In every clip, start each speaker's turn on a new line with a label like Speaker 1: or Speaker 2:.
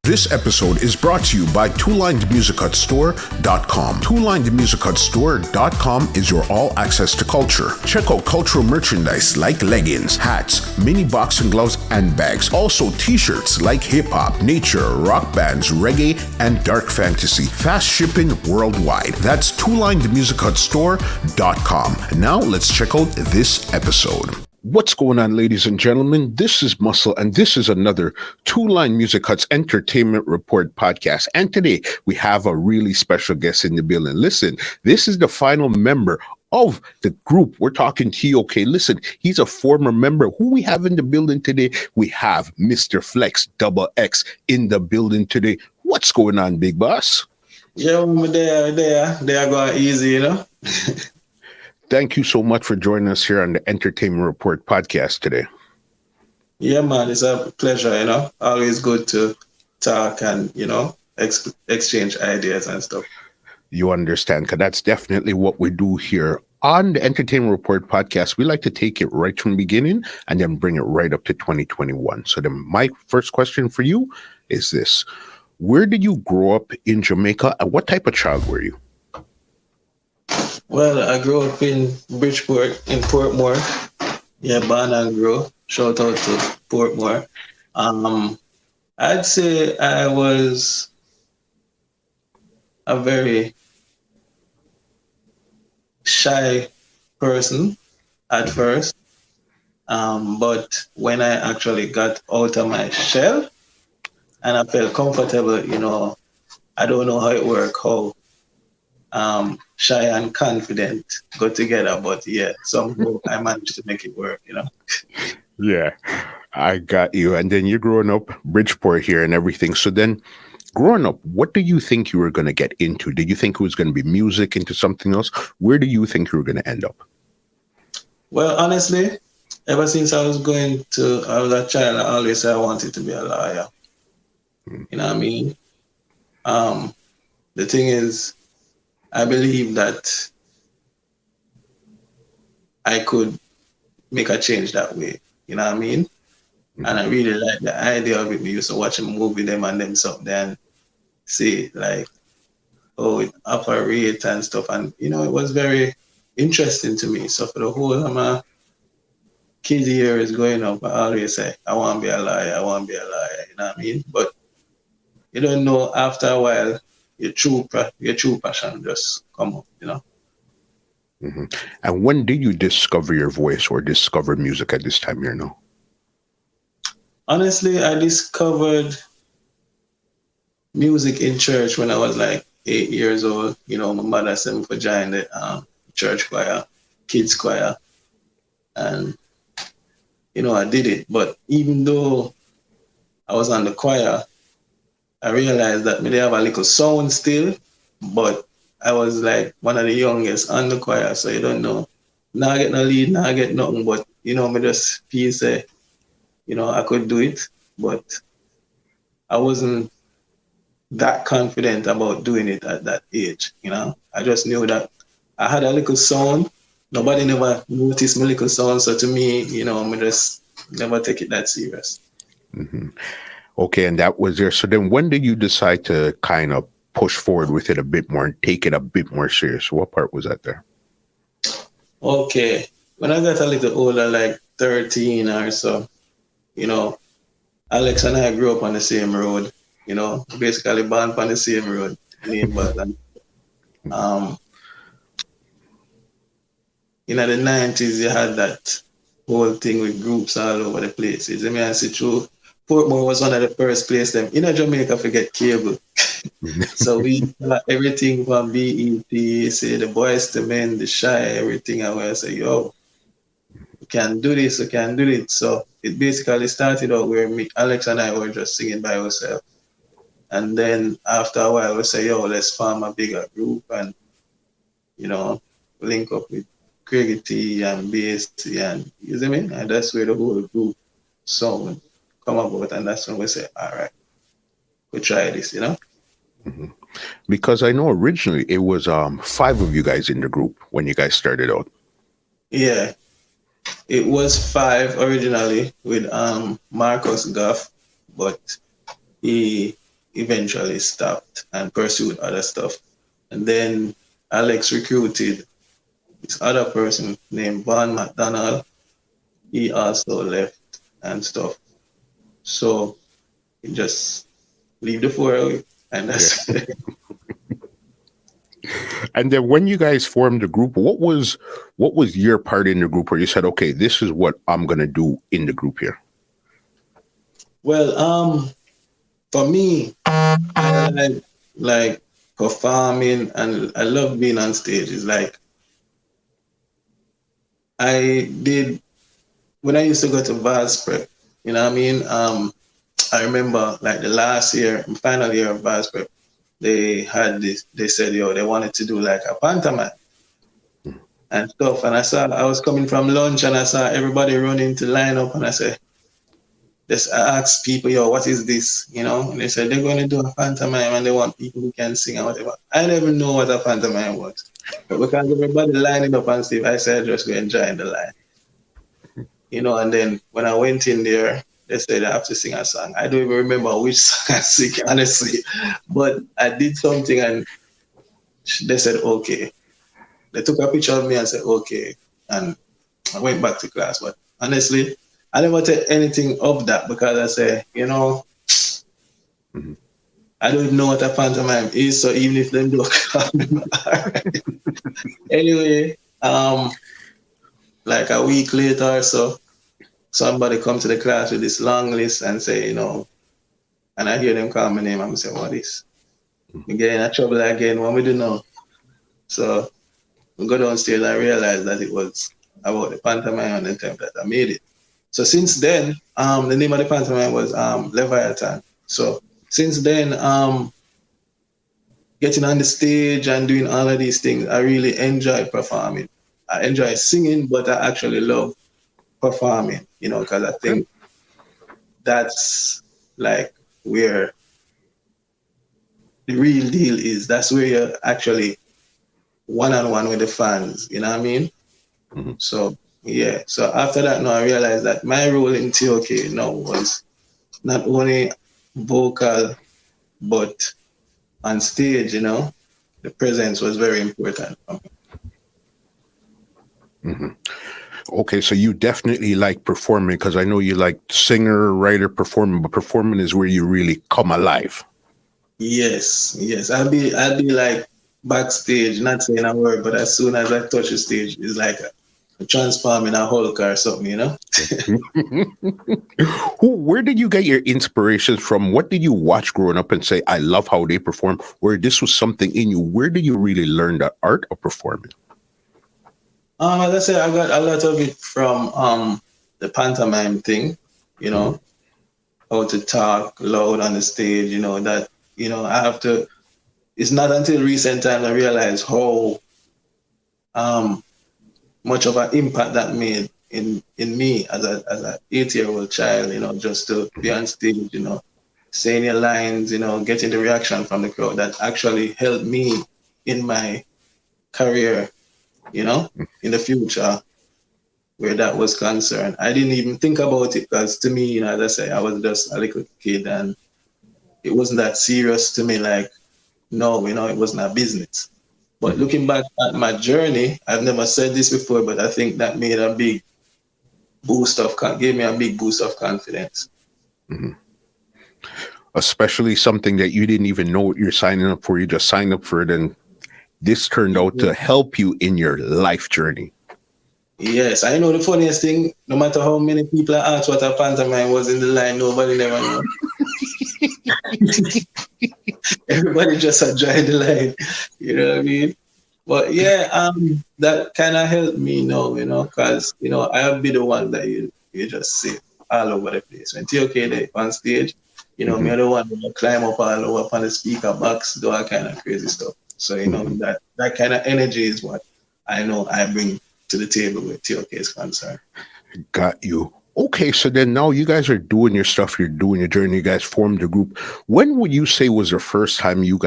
Speaker 1: This episode is brought to you by TwoLinedMusicHutStore.com. TwoLinedMusicHutStore.com is your all-access to culture. Check out cultural merchandise like leggings, hats, mini boxing gloves, and bags. Also t-shirts like hip-hop, nature, rock bands, reggae, and dark fantasy. Fast shipping worldwide. That's TwoLinedMusicHutStore.com. Now let's check out this episode. What's going on, ladies and gentlemen? This is Muscle, and this is another Two Line Music Hut's Entertainment Report podcast. And today we have a really special guest in the building. Listen, this is the final member of the group. We're talking T.O.K. Listen, he's a former member. Who we have in the building today? We have Mr. Flex Double X in the building today. What's going on, big boss?
Speaker 2: Yeah, they're going easy, you know.
Speaker 1: Thank you so much for joining us here on the Entertainment Report podcast today.
Speaker 2: Yeah, man, it's a pleasure, you know. Always good to talk and, you know, exchange ideas and stuff.
Speaker 1: You understand, because that's definitely what we do here on the Entertainment Report podcast. We like to take it right from the beginning and then bring it right up to 2021. So then my first question for you is this. Where did you grow up in Jamaica, and what type of child were you?
Speaker 2: Well, I grew up in Bridgeport, in Portmore. Yeah, born and grew. Shout out to Portmore. I'd say I was a very shy person at first. But when I actually got out of my shell and I felt comfortable, you know, I don't know how it works, how shy and confident go together, but yeah, somehow I managed to make it work, you know.
Speaker 1: Yeah, I got you. And then you're growing up Bridgeport here and everything. So then growing up, what do you think you were going to get into? Did you think it was going to be music, into something else? Where do you think you were going to end up?
Speaker 2: Well, honestly, ever since I was a child, I always said I wanted to be a lawyer. You know what I mean? The thing is, I believe that I could make a change that way. You know what I mean? Mm-hmm. And I really like the idea of it. We used to watch a movie them and them something and see like, oh, it operates and stuff. And, you know, it was very interesting to me. So for the whole of my kids years growing up, I always say, I want to be a lawyer, you know what I mean? But you don't know, after a while, your true passion just come up, you know.
Speaker 1: Mm-hmm. And when did you discover your voice or discover music at this time here now?
Speaker 2: Honestly, I discovered music in church when I was like 8 years old. You know, my mother sent me for join the church choir, kids choir. And, you know, I did it. But even though I was on the choir, I realized that they have a little sound still, but I was like one of the youngest on the choir, so you don't know. Now I get no lead, now I get nothing, but, you know, me just feel say, you know, I could do it, but I wasn't that confident about doing it at that age, you know. I just knew that I had a little sound. Nobody never noticed my little sound, so to me, you know, me just never take it that serious.
Speaker 1: Mm-hmm. Okay, and that was there. So then when did you decide to kind of push forward with it a bit more and take it a bit more serious? What part was that there?
Speaker 2: Okay. When I got a little older, like 13 or so, you know, Alex and I grew up on the same road, you know, basically born on the same road. In the 90s, you had that whole thing with groups all over the place. I mean, I see true. Portmore was one of the first places them in Jamaica to get cable. So we got everything from BET, say the Boys to Men, the Shy, everything. And we say, yo, we can do this, we can do it. So it basically started out where Alex and I were just singing by ourselves. And then after a while, we say, yo, let's form a bigger group and, you know, link up with Reggae T and Bass T and, you see me? And that's where the whole group sound come about, and that's when we say, all right, we try this, you know.
Speaker 1: Mm-hmm. Because I know originally it was 5 of you guys in the group when you guys started out.
Speaker 2: Yeah, it was 5 originally with Marcus Goff, but he eventually stopped and pursued other stuff. And then Alex recruited this other person named Von McDonald. He also left and stuff. So he just leave the four away. And that's
Speaker 1: Yeah. And then when you guys formed the group, what was your part in the group where you said, okay, this is what I'm gonna do in the group here?
Speaker 2: well, for me, I like performing and I love being on stage. It's like I did when I used to go to Vaz Prep, you know what I mean? I remember like the last year, final year of Vaz Prep, they had this, they said, yo, they wanted to do like a pantomime and stuff. And I was coming from lunch and I saw everybody running to line up and I said, I asked people, yo, what is this? You know, and they said they're going to do a pantomime and they want people who can sing and whatever. I never know what a pantomime was. But because everybody lining up and stuff, I said, just go and join the line. You know, and then when I went in there, they said I have to sing a song. I don't even remember which song I sing, honestly. But I did something and they said, okay. They took a picture of me and said, okay. And I went back to class. But honestly, I never take anything of that because I say, you know, I don't even know what a pantomime is. So even if them do all right. Anyway, like a week later or so, somebody come to the class with this long list and say, you know, and I hear them call my name. I'm saying, what is? We get in trouble again. What we do now? So we go downstairs and I realized that it was about the pantomime and the time that I made it. So since then, the name of the pantomime was Leviathan. So since then, getting on the stage and doing all of these things, I really enjoy performing. I enjoy singing, but I actually love performing, you know, because I think that's like where the real deal is. That's where you're actually one-on-one with the fans, you know what I mean? Mm-hmm. So, yeah. So after that, now I realized that my role in T.O.K. now was not only vocal, but on stage, you know, the presence was very important for me.
Speaker 1: Mm-hmm. Okay, so you definitely like performing because I know you like singer, writer, performing, but performing is where you really come alive.
Speaker 2: Yes. I'll be like backstage, not saying a word, but as soon as I touch the stage, it's like a transforming a Hulk or something, you know?
Speaker 1: Where did you get your inspirations from? What did you watch growing up and say, I love how they perform? Where this was something in you? Where did you really learn the art of performing?
Speaker 2: As I said, I got a lot of it from the pantomime thing, you know, how to talk loud on the stage, you know, that, you know, I have to, it's not until recent time I realized how much of an impact that made in me as a 8-year-old child, you know, just to be on stage, you know, saying your lines, you know, getting the reaction from the crowd that actually helped me in my career, you know, in the future where that was concerned. I didn't even think about it because to me, you know, as I say, I was just a little kid and it wasn't that serious to me. Like, no, you know, it wasn't a business. But looking back at my journey, I've never said this before, but I think that made a big boost of, gave me a big boost of confidence.
Speaker 1: Mm-hmm. Especially something that you didn't even know what you're signing up for. You just signed up for it and this turned out to help you in your life journey.
Speaker 2: Yes, I know the funniest thing, no matter how many people I asked what a pantomime was in the line, nobody never know. Everybody just enjoyed the line, you know what I mean? But yeah, that kind of helped me know, you know, because, you know, I'll be the one that you just see all over the place. When T.O.K. they on stage, you know, me the one who climb up all over up on the speaker box, do all kind of crazy stuff. So, you know, that kind of energy is what I know I bring to the table with T.O.K. is concerned.
Speaker 1: Got you. Okay, so then now you guys are doing your stuff, you're doing your journey, you guys formed a group. When would you say was the first time you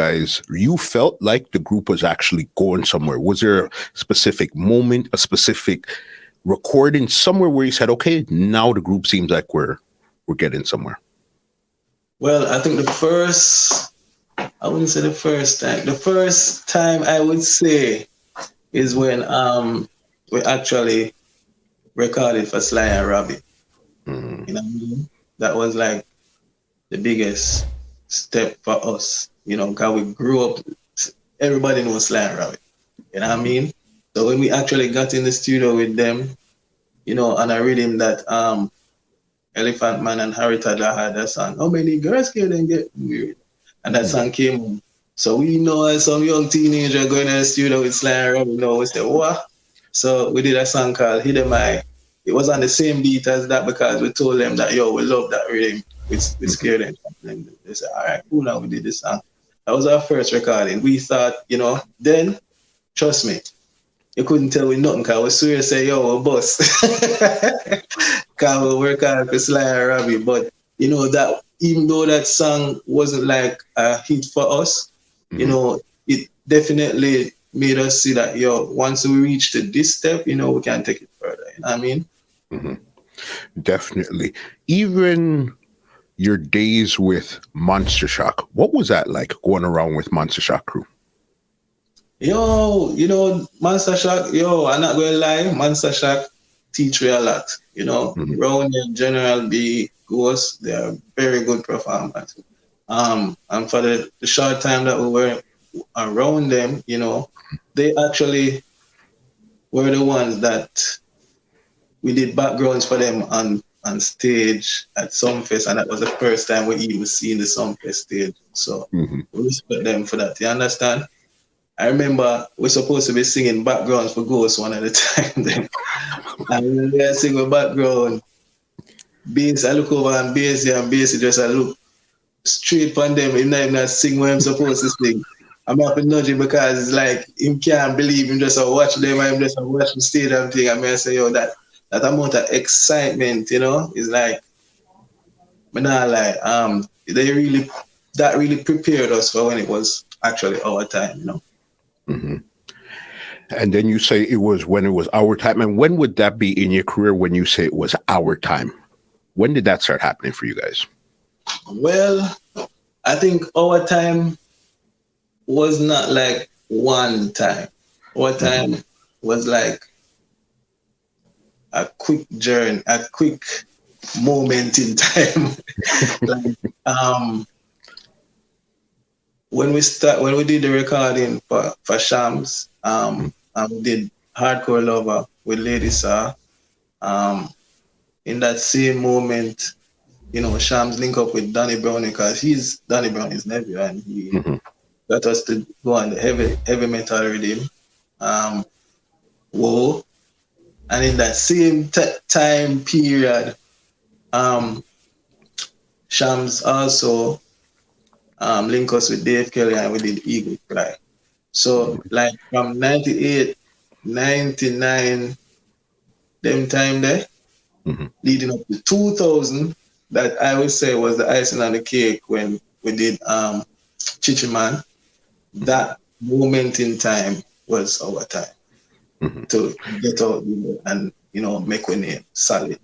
Speaker 1: felt like the group was actually going somewhere? Was there a specific moment, a specific recording somewhere where you said, okay, now the group seems like we're getting somewhere?
Speaker 2: Well, I think I wouldn't say the first time. The first time I would say is when we actually recorded for Sly and Robbie.
Speaker 1: Mm-hmm.
Speaker 2: You know what I mean? That was like the biggest step for us. You know, because we grew up, everybody knows Sly and Robbie. You know what I
Speaker 1: Mm-hmm.
Speaker 2: mean? So when we actually got in the studio with them, you know, on a rhythm that Elephant Man and Harry Tadler had that song, How Many Girls Can They Get Weird? And that
Speaker 1: Mm-hmm.
Speaker 2: song came on. So we know as some young teenager going in the studio with Sly and Robbie, you know, we said, what? So we did a song called Hidden Eye. It was on the same beat as that because we told them that, yo, we love that rhythm. We scared them. And they said, all right, cool, now we did this song. That was our first recording. We thought, you know, then, trust me, you couldn't tell me nothing because we serious say, yo, we're boss. Because we work hard for Sly and Robbie. But, you know, that even though that song wasn't like a hit for us, you
Speaker 1: Mm-hmm.
Speaker 2: know, it definitely made us see that, yo, once we reach to this step, you know, we can take it further. You know what I mean?
Speaker 1: Mm-hmm. Definitely. Even your days with Monster Shock, what was that like going around with Monster Shock crew?
Speaker 2: Yo, you know, Monster Shock, yo, I'm not going to lie, Monster Shock teach me a lot. You know,
Speaker 1: Mm-hmm.
Speaker 2: Rowan and General B, Ghost, they are very good performers. And for the short time that we were around them, you know, they actually were the ones that we did backgrounds for them on stage at Sumfest, and that was the first time we even seen the Sumfest stage. So
Speaker 1: Mm-hmm.
Speaker 2: we respect them for that. You understand? I remember we're supposed to be singing backgrounds for Ghost one at a time. Then. And when we are singing background, bass, I look over and bass just I look straight on them. Him not even sing what I'm supposed to sing. I'm have to nudge him because it's like him can't believe him just watch them and him just watch the stadium thing. I mean, I say, yo, that amount of excitement, you know, is like, but not like, they really, that really prepared us for when it was actually our time, you know.
Speaker 1: Mm-hmm. And then you say it was when it was our time. And when would that be in your career when you say it was our time? When did that start happening for you guys?
Speaker 2: Well, I think our time was not like one time. Our
Speaker 1: Mm-hmm.
Speaker 2: time was like a quick journey, a quick moment in time. Like when we did the recording for Shams, and we did Hardcore Lover with Lady Saw, um, in that same moment, you know, Shams link up with Danny Brown because he's Danny Brown, his nephew, and he
Speaker 1: Mm-hmm.
Speaker 2: got us to go on the heavy metal rhythm. Whoa. And in that same time period, um, Shams also link us with Dave Kelly and we did Eagle Cry. So like from 98, 99, them time there,
Speaker 1: Mm-hmm.
Speaker 2: leading up to 2000, that I would say was the icing on the cake when we did Chichi Man. That moment in time was our time
Speaker 1: Mm-hmm.
Speaker 2: to get out and, you know, make our name solid.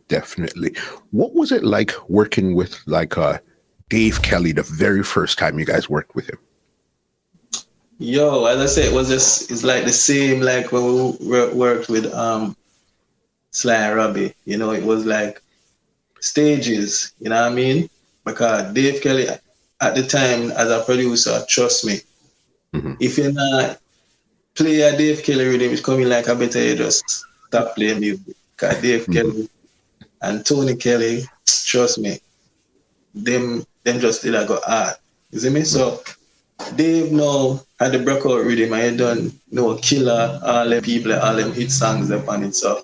Speaker 1: Definitely. What was it like working with Dave Kelly the very first time you guys worked with him?
Speaker 2: Yo, as I said, it's like the same like when we worked with Sly and Robbie. You know, it was like stages, you know what I mean? Because Dave Kelly at the time as a producer, trust me,
Speaker 1: Mm-hmm.
Speaker 2: if you're not play a Dave Kelly rhythm, it's coming like I better you just stop playing music. Because Dave
Speaker 1: Mm-hmm.
Speaker 2: Kelly and Tony Kelly, trust me, them just did I go hard. You see me? So Dave now had the breakout rhythm and he done Killer, all them people, all them hit songs upon it. So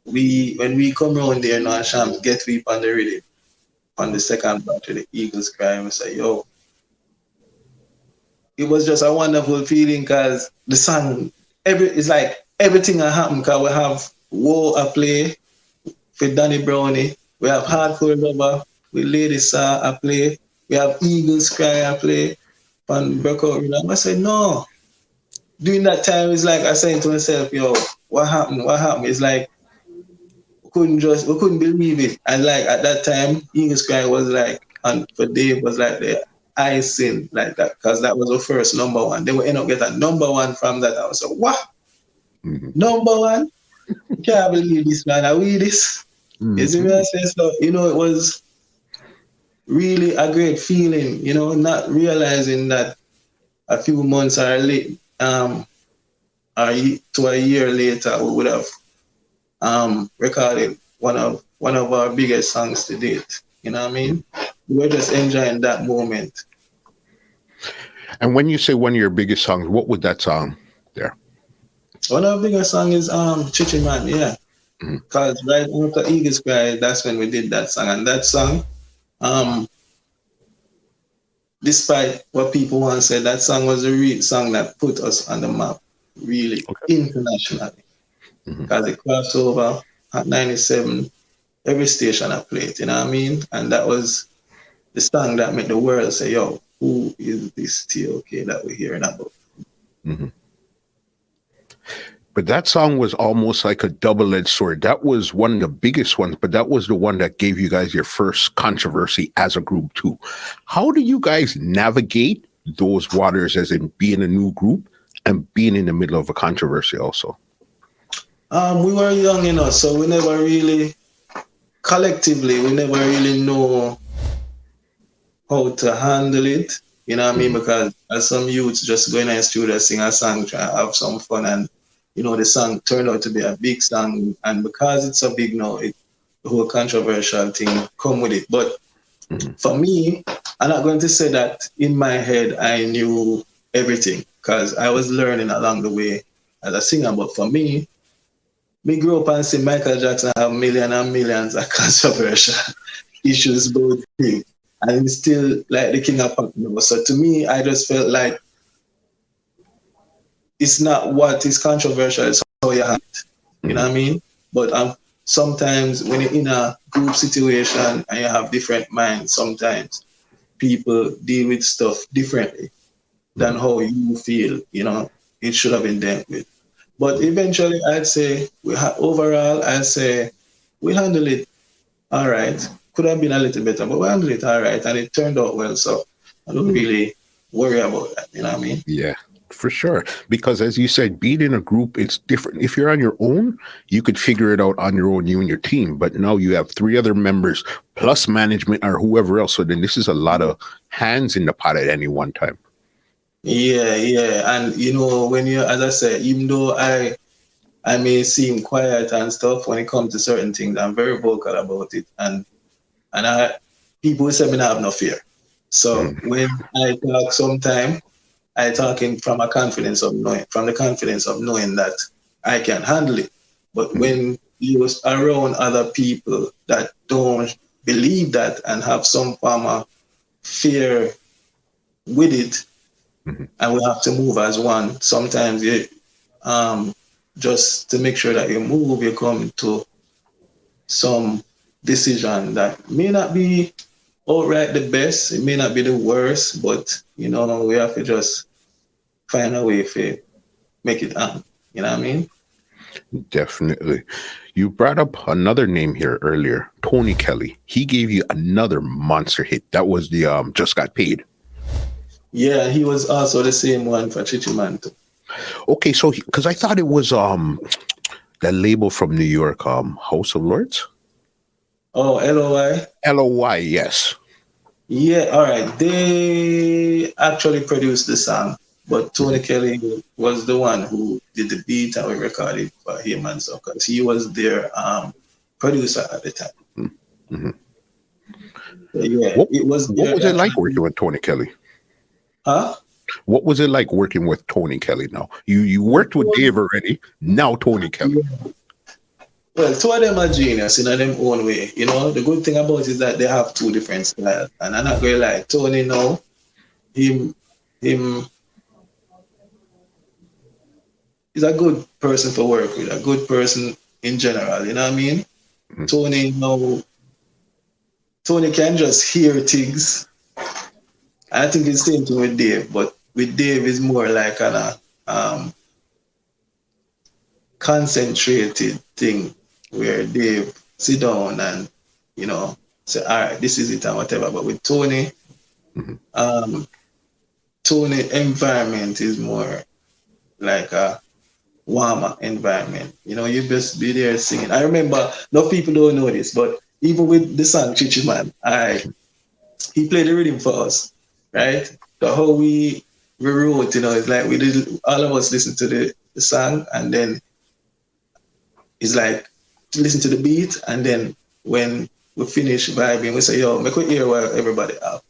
Speaker 2: when we come around there now, Shams get we on the rhythm on the second batch of the Eagles cry and we say, yo, it was just a wonderful feeling because the song it's like everything that happened because we have War a play for Danny Brownie, we have Hardcore Lover with Lady Saw a play, we have Eagles Cry a play on Breakout Rhythm. I said, no. During that time, it's like I saying to myself, yo, what happened? What happened? It's like we couldn't believe it. And like at that time, Eagles Cry was like, and for Dave was like the icing like that, because that was the first number one. Then we end up getting a number one from that. I was like, what?
Speaker 1: Mm-hmm.
Speaker 2: Number one? Can't believe this, man. Are we this?
Speaker 1: Mm-hmm.
Speaker 2: You see what I say? So, you know, it was really a great feeling, you know, not realizing that a few months or late, to a year later, we would have recorded one of our biggest songs to date. You know what I mean? We're just enjoying that moment.
Speaker 1: And when you say one of your biggest songs, what would that song there?
Speaker 2: One of our biggest songs is Chichi Man, yeah. Because right after Eagles Cry, that's when we did that song. And that song, despite what people once said, that song was a real song that put us on the map, really, internationally. Because it crossed over at 97, every station I played, you know what I mean? And that was the song that made the world say, yo, who is this T.O.K that we're hearing about?
Speaker 1: Mm-hmm. But that song was almost like a double-edged sword. That was one of the biggest ones, but that was the one that gave you guys your first controversy as a group too. How do you guys navigate those waters, as in being a new group and being in the middle of a controversy also?
Speaker 2: We were young enough, so we never really, collectively, we never really know how to handle it. You know what I mean? Because as some youths just going in the studio, sing a song, try to have some fun, and you know the song turned out to be a big song, and because it's so big now, the whole controversial thing come with it. But for me, I'm not going to say that in my head I knew everything, because I was learning along the way as a singer. But for me grew up and see Michael Jackson have millions and millions of controversial issues about him, and he's still like the king of pop. So to me, I just felt like it's not what is controversial, it's how you have it. You know what I mean? But sometimes when you're in a group situation and you have different minds, sometimes people deal with stuff differently than how you feel, you know, it should have been dealt with. But eventually, I'd say, overall, I'd say we handled it all right. Could have been a little better, but we handled it all right, and it turned out well. So I don't really worry about that. You know what I mean?
Speaker 1: Yeah, for sure. Because as you said, being in a group, it's different. If you're on your own, you could figure it out on your own, you and your team. But now you have 3 other members plus management or whoever else. So then this is a lot of hands in the pot at any one time.
Speaker 2: Yeah. And, you know, when you, as I said, even though I may seem quiet and stuff when it comes to certain things, I'm very vocal about it. And people say me not have no fear. So when I talk sometimes, I talking from the confidence of knowing that I can handle it. But when you're around other people that don't believe that and have some form of fear with it, and we have to move as one, sometimes you, just to make sure that you move, you come to some decision that may not be outright the best, it may not be the worst, but you know, we have to just find a way to make it happen. You know what I mean?
Speaker 1: Definitely. You brought up another name here earlier, Tony Kelly. He gave you another monster hit. That was the Just Got Paid.
Speaker 2: Yeah, he was also the same one for Chichi Man too.
Speaker 1: Okay, so because I thought it was that label from New York, House of Lords.
Speaker 2: Oh, LOI?
Speaker 1: LOY, yes.
Speaker 2: Yeah, all right. They actually produced the song, but Tony Kelly was the one who did the beat and we recorded for him and stuff, because he was their producer at the time.
Speaker 1: Mm-hmm.
Speaker 2: So, yeah,
Speaker 1: What
Speaker 2: was
Speaker 1: it like working with Tony Kelly?
Speaker 2: Huh?
Speaker 1: What was it like working with Tony Kelly now? You worked with Dave already, now Tony Kelly.
Speaker 2: Yeah. Well, two of them are genius in their own way. You know, the good thing about it is that they have 2 different styles. And I'm not going to lie, Tony now, him is a good person to work with, a good person in general, you know what I mean? Tony can just hear things. I think it's the same thing with Dave, but with Dave is more like an concentrated thing where Dave sit down and, you know, say, all right, this is it and whatever. But with Tony, um, Tony environment is more like a warmer environment. You know, you just be there singing. I remember, no people don't know this, but even with the song Chichi Man, he played the rhythm for us, right? So how we wrote, you know, it's like we did all of us listen to the song and then it's like listen to the beat and then when we finish vibing, we say, yo, make we hear what everybody have.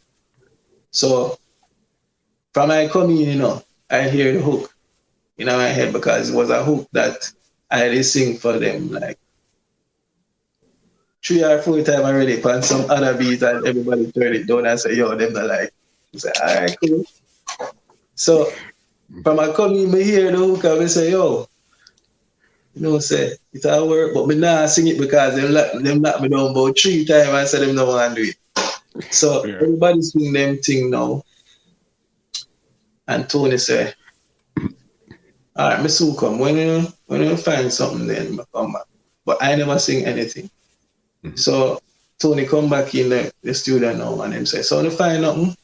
Speaker 2: So from I come in, you know, I hear the hook in my head because it was a hook that I did sing for them like 3 or 4 times already on some other beat and everybody turn it down and say, yo, them not like. I say, all right, cool. So from I come in, me hear the hook and me say, yo, you know, say, it's all work, but me not sing it because them knock me down about 3 times and say them no want to do it. So
Speaker 1: Yeah.
Speaker 2: everybody sing them thing now. And Tony say, all right, me soon come. When you find something, then me come back. But I never sing anything. So Tony come back in the studio now and them say, so you find nothing?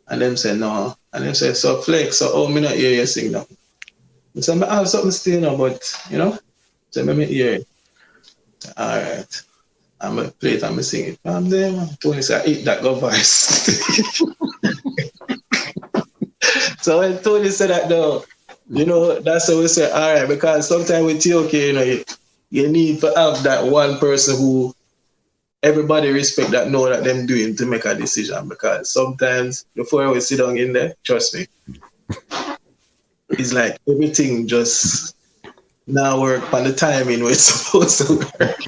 Speaker 2: And them say, no. And them say, so Flex, so me not hear you sing nothing. I say, I have something still now, but, you know, so me hear it. All right. I'm going to play it and I'm sing it. And then Tony say, I eat that go voice. So when Tony said that though, you know, that's how we say, all right, because sometimes with T.O.K, you know, you need to have that one person who everybody respect that know that them doing to make a decision because sometimes before we sit down in there, trust me, it's like everything just now work on the timing where it's supposed to work.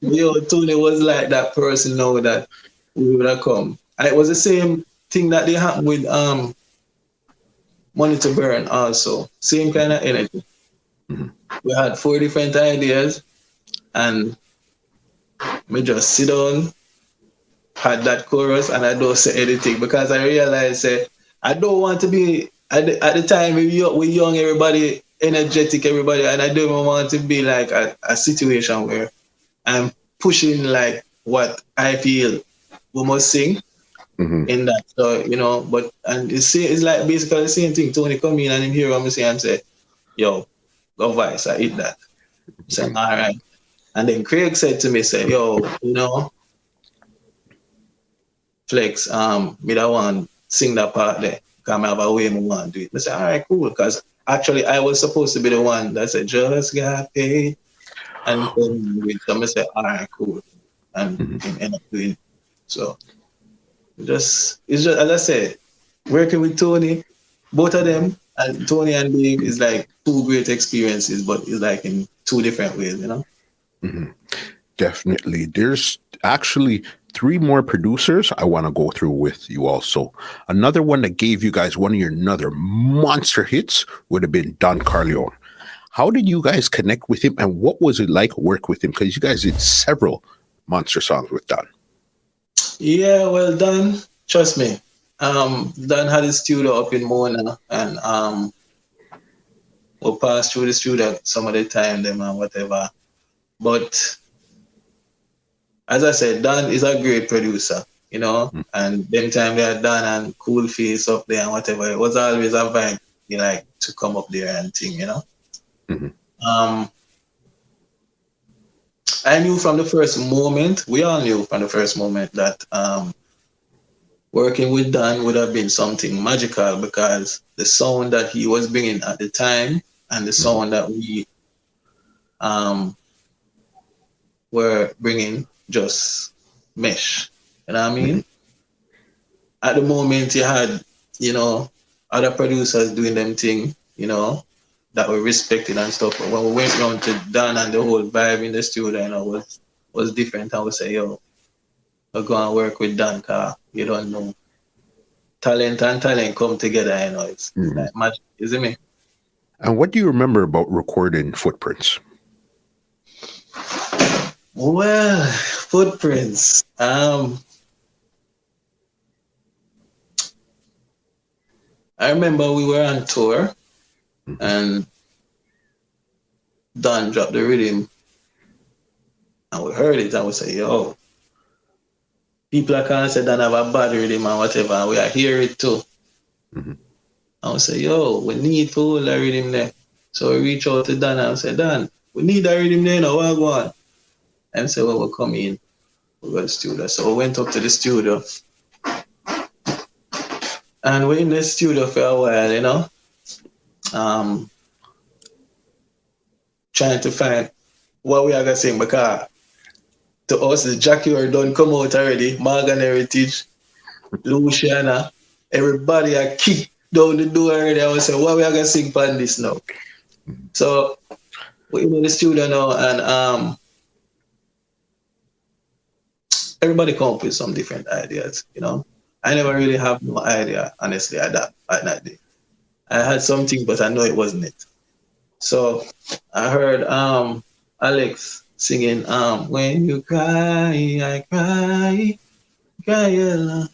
Speaker 2: Yo, Tony was like that person now that we would have come. And it was the same thing that they happened with Money to Burn also. Same kind of energy. We had 4 different ideas and we just sit down, had that chorus, and I don't say anything because I realized I don't want to be at the time we young, everybody energetic, everybody, and I don't want to be like a situation where I'm pushing like what I feel we must sing in that. So you know, but and it's like basically the same thing. Tony come in and him hear what I'm saying and say, "Yo, go Vice, I eat that." I said, "All right." And then Craig said to me, "Say, yo, you know." Flex, me that one sing that part there. Cause I have a way me want to do it. I said, all right, cool. Because actually I was supposed to be the one that said, just got paid. And so I said, all right, cool. And end up doing it. So it's just as I said, working with Tony, both of them, and Tony and Dave is like 2 great experiences, but it's like in 2 different ways, you know?
Speaker 1: Definitely. There's actually 3 more producers I want to go through with you also. Another one that gave you guys one of your another monster hits would have been Don Corleon. How did you guys connect with him and what was it like work with him? Because you guys did several monster songs with Don.
Speaker 2: Yeah, well done. Trust me. Dan had his studio up in Mona and we'll pass through the studio some of the time them and whatever. But as I said, Dan is a great producer, you know, and them time they had Dan and Cool Face up there and whatever. It was always a vibe, you like to come up there and thing, you know. I knew from the first moment, we all knew from the first moment that working with Dan would have been something magical because the sound that he was bringing at the time and the sound that we were bringing just mesh. You know what I mean? At the moment, you had, you know, other producers doing them thing, you know, that were respected and stuff. But when we went around to Dan and the whole vibe in the studio, you know, was different. I would say, yo, we'll go and work with Dan because you don't know. Talent and talent come together, you know, it's like magic, isn't it?
Speaker 1: And what do you remember about recording Footprints?
Speaker 2: Well, Footprints. I remember we were on tour and Don dropped the rhythm And we heard it and we say, yo, people are can't say Dan have a bad rhythm and whatever, and we are hear it too.
Speaker 1: Mm-hmm.
Speaker 2: And we say, yo, we need to hold that rhythm there. So we reach out to Dan and say, Dan, we need that rhythm there now, what go on? And say, well, we'll come in, we go to the studio. So we went up to the studio. And we're in the studio for a while, you know. Trying to find what we are gonna sing, because to us the Jackie or done come out already, Morgan Heritage, Luciana, everybody are kicked down the door already. I was say, what we are gonna sing for this now? So we're in the studio now and everybody come up with some different ideas, you know. I never really have no idea, honestly, at that day. I had something, but I know it wasn't it. So I heard Alex singing When You Cry, I Cry, cry alone.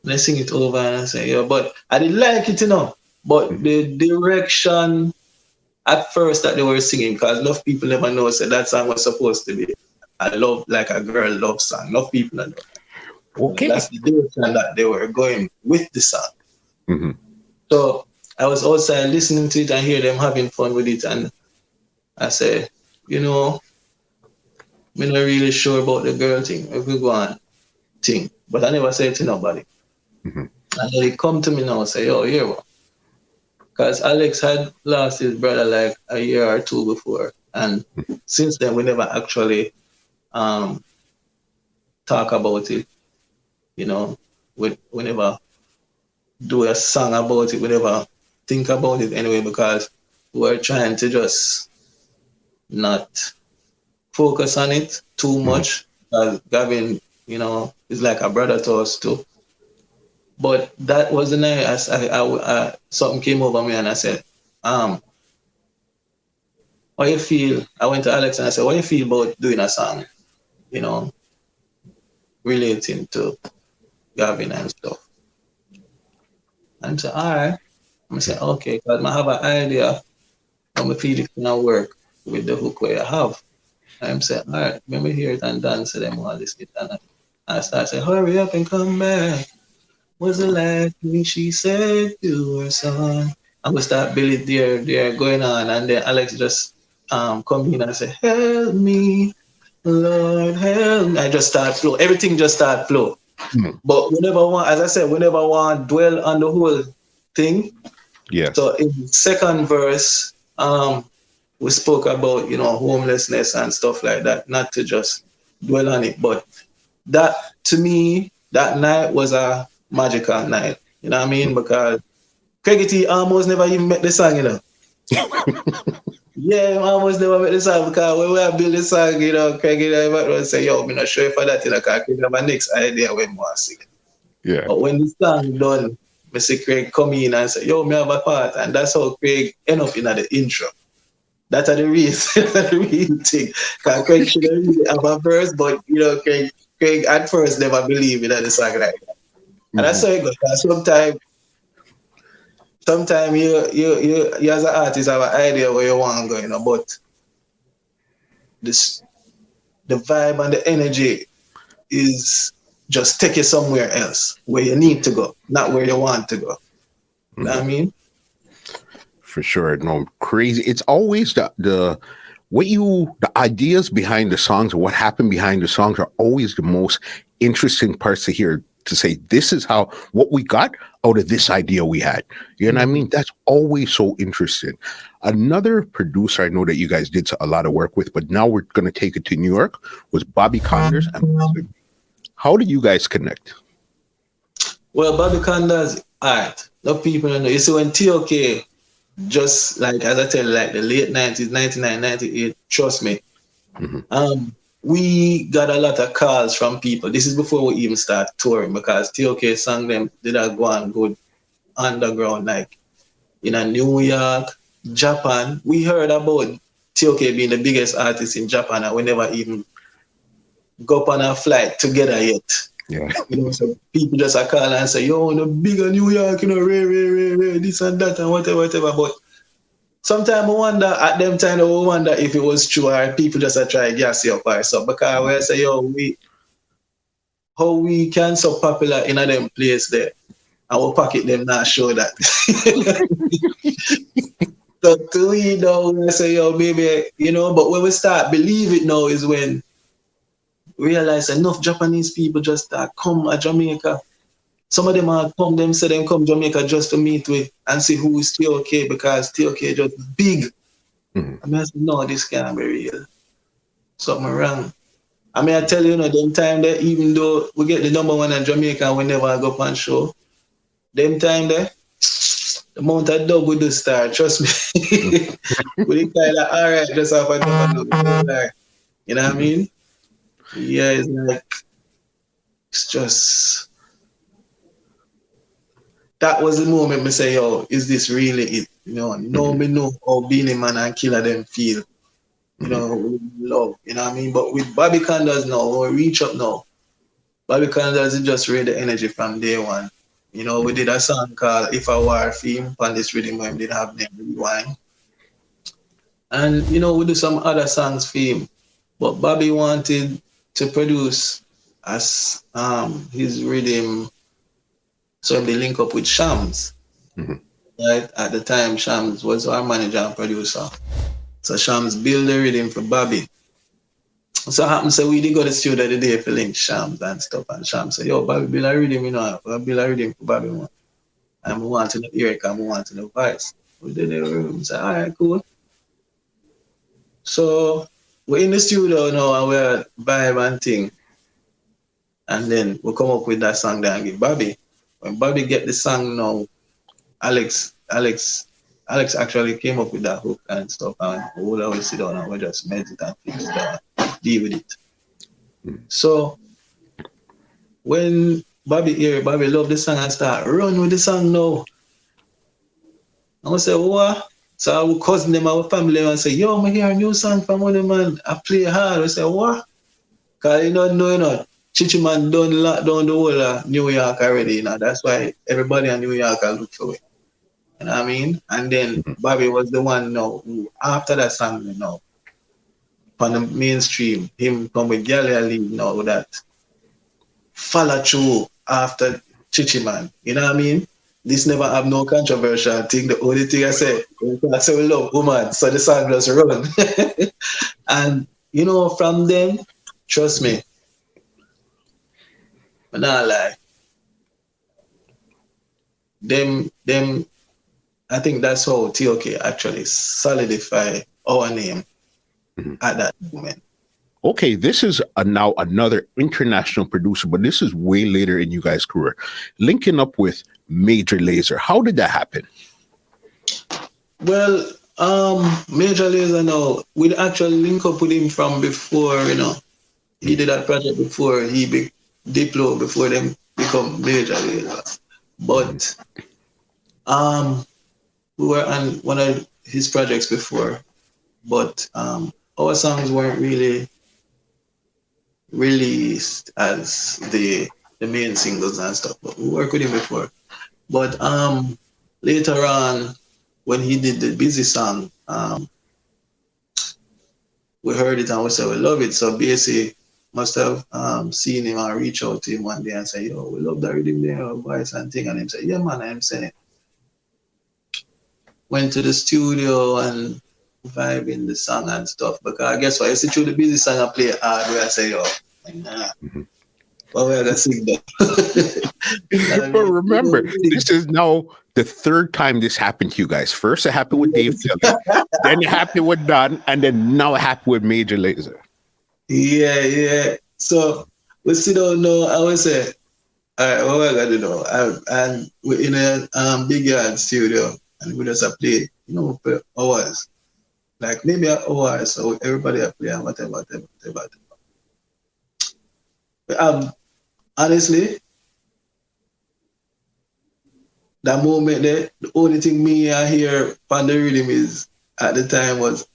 Speaker 2: And I sing it over and I say, yeah, but I didn't like it, you know. But the direction at first that they were singing, because enough people never know that song was supposed to be a love, like a girl love song. Enough people know.
Speaker 1: Okay.
Speaker 2: That's the direction that they were going with the song.
Speaker 1: Mm-hmm.
Speaker 2: So I was outside listening to it and hear them having fun with it. And I said, you know, I'm not really sure about the girl thing. If we go on thing. But I never said it to nobody.
Speaker 1: Mm-hmm.
Speaker 2: And then he come to me now and say, oh, here what? Because Alex had lost his brother like a year or two before. And since then, we never actually talk about it. You know, we never do a song about it. We never think about it anyway, because we're trying to just not focus on it too much. Gavin, you know, is like a brother to us too. But that was the night I something came over me and I said, how you feel? I went to Alex and I said, what you feel about doing a song, you know, relating to Gavin and stuff? And I said, all right. I said, okay, because I have an idea how I feel it's gonna work with the hook where I have. I said, all right, let me hear it and dance to them all this it. And I started saying, hurry up and come back. Was the last thing she said to her son. And we start building there going on, and then Alex just come in and say, help me, Lord, help me. I just start flow. Everything just start flow. Mm-hmm. But we never want, as I said, we never want to dwell on the whole thing.
Speaker 1: Yeah.
Speaker 2: So in the second verse, we spoke about, you know, homelessness and stuff like that, not to just dwell on it. But that, to me, that night was a magical night. You know what I mean? Because Craigie T almost never even met the song, you know. Yeah, almost never met the song, because when we are building the song, you know, Craigie never say, yo, I'm not sure for that, you know, because Craig have a next idea when we want to sing.
Speaker 1: Yeah. But
Speaker 2: when the song done, I say Craig come in and say, yo, me have a part. And that's how Craig end up in the intro. That's the reason, the real thing. Because Craig should have really have a verse, but, you know, Craig at first never believed in the song like that. And that's how it goes. Sometimes you as an artist have an idea where you want to go, you know, but the vibe and the energy is just take you somewhere else where you need to go, not where you want to go. You know what I mean?
Speaker 1: For sure. No, crazy. It's always the ideas behind the songs or what happened behind the songs are always the most interesting parts to hear, to say, this is what we got out of this idea we had. You know what I mean? That's always so interesting. Another producer I know that you guys did a lot of work with, but now we're going to take it to New York, was Bobby Konders. How did you guys connect?
Speaker 2: Well, Bobby Konders, art. A lot of people don't know. You see, when T.O.K, just like, as I tell you, like the late 90s, 99, 98, trust me, we got a lot of calls from people. This is before we even start touring, because T.O.K song them did not go on good underground, like in New York, Japan. We heard about T.O.K being the biggest artist in Japan, and we never even go up on a flight together yet.
Speaker 1: Yeah.
Speaker 2: You know, so people just are calling and say, yo, the bigger New York, you know, Ray, this and that and whatever. But sometimes I wonder, at them time, I wonder if it was true or people just try to gas you up or something. Because we say, yo, how we can so popular in a them place there. Our pocket them not show that. So to we know, we say, yo, maybe, but when we start believe it now is when we realize enough Japanese people just start come to Jamaica. Some of them are come, them say them come Jamaica just to meet with and see who is T.O.K because T.O.K just big. I mean, I said, no, this can't be real. Something wrong. I mean, I tell you, them time there, even though we get the number one in Jamaica, we never go up on show. Them time there, the amount of dub we do start, trust me. We kind of, all right, just have a dub. Like, you know what I mean? Yeah, it's like, it's just, that was the moment me say, yo, is this really it? Me know how Beenie Man and Killer them feel. Love, you know what I mean? But with Bobby Konders now, when we reach up now, Bobby Konders is just read the energy from day one. We did a song called If I Were a Theme on this rhythm when we did have them rewind. And, we do some other songs for him. But Bobby wanted to produce as his rhythm, so they link up with Shams. Right? At the time, Shams was our manager and producer. So Shams built the rhythm for Bobby. So it happened, so we did go to the studio the day for link Shams and stuff. And Shams said, yo, Bobby build a rhythm, I build a rhythm for Bobby. And we want to know Eric and we want to know voice. We did the room. So, all right, cool. So we're in the studio now and we're vibe and thing. And then we come up with that song there and give Bobby. When Bobby get the song now, Alex actually came up with that hook and stuff, and we would always sit down and we just meditate and fix it and deal with it. So when Bobby loved the song and start run with the song now. And we say, what? So our cousin them, our family, and say, yo, I hear a new song from one of them, man. I play hard. We say, what? Because Chichi Man done lock down the whole New York already, That's why everybody in New York look for it. You know what I mean? And then Bobby was the one now who, after that song, on the mainstream, him come with Galilee now that follow through after Chichi Man. You know what I mean? This never have no controversial thing. The only thing I say we love woman, so the song just run. And from then, trust me, I'm not lie. Them I think that's how T.O.K actually solidify our name at that moment.
Speaker 1: Okay, this is now another international producer, but this is way later in you guys' career. Linking up with Major Lazer. How did that happen?
Speaker 2: Well, Major Lazer now, we'd actually link up with him from before, He did that project before he be Diplo, before them become Major Lazer. But we were on one of his projects before, but our songs weren't really released as the main singles and stuff. But we worked with him before. But later on, when he did the Busy song, we heard it and we said we love it. So basically, must have seen him and reach out to him one day and say, yo, we love that rhythm there, voice and thing. And him said, yeah, man, I'm saying it. Went to the studio and vibing the song and stuff. Because I guess what, I see through the Busy song I play hard where I say, yo, nah. Well, we're going to sing that.
Speaker 1: But remember, this is now the third time this happened to you guys. First, it happened with Dave Philly, then it happened with Don, and then now it happened with Major Lazer.
Speaker 2: Yeah. So we sit down now, I would say, all right, what we got to do? And we're in a big yard studio, and we just play, for hours. Like maybe an hour, so everybody play and whatever. Honestly, that moment there, the only thing me I hear on the rhythm is at the time was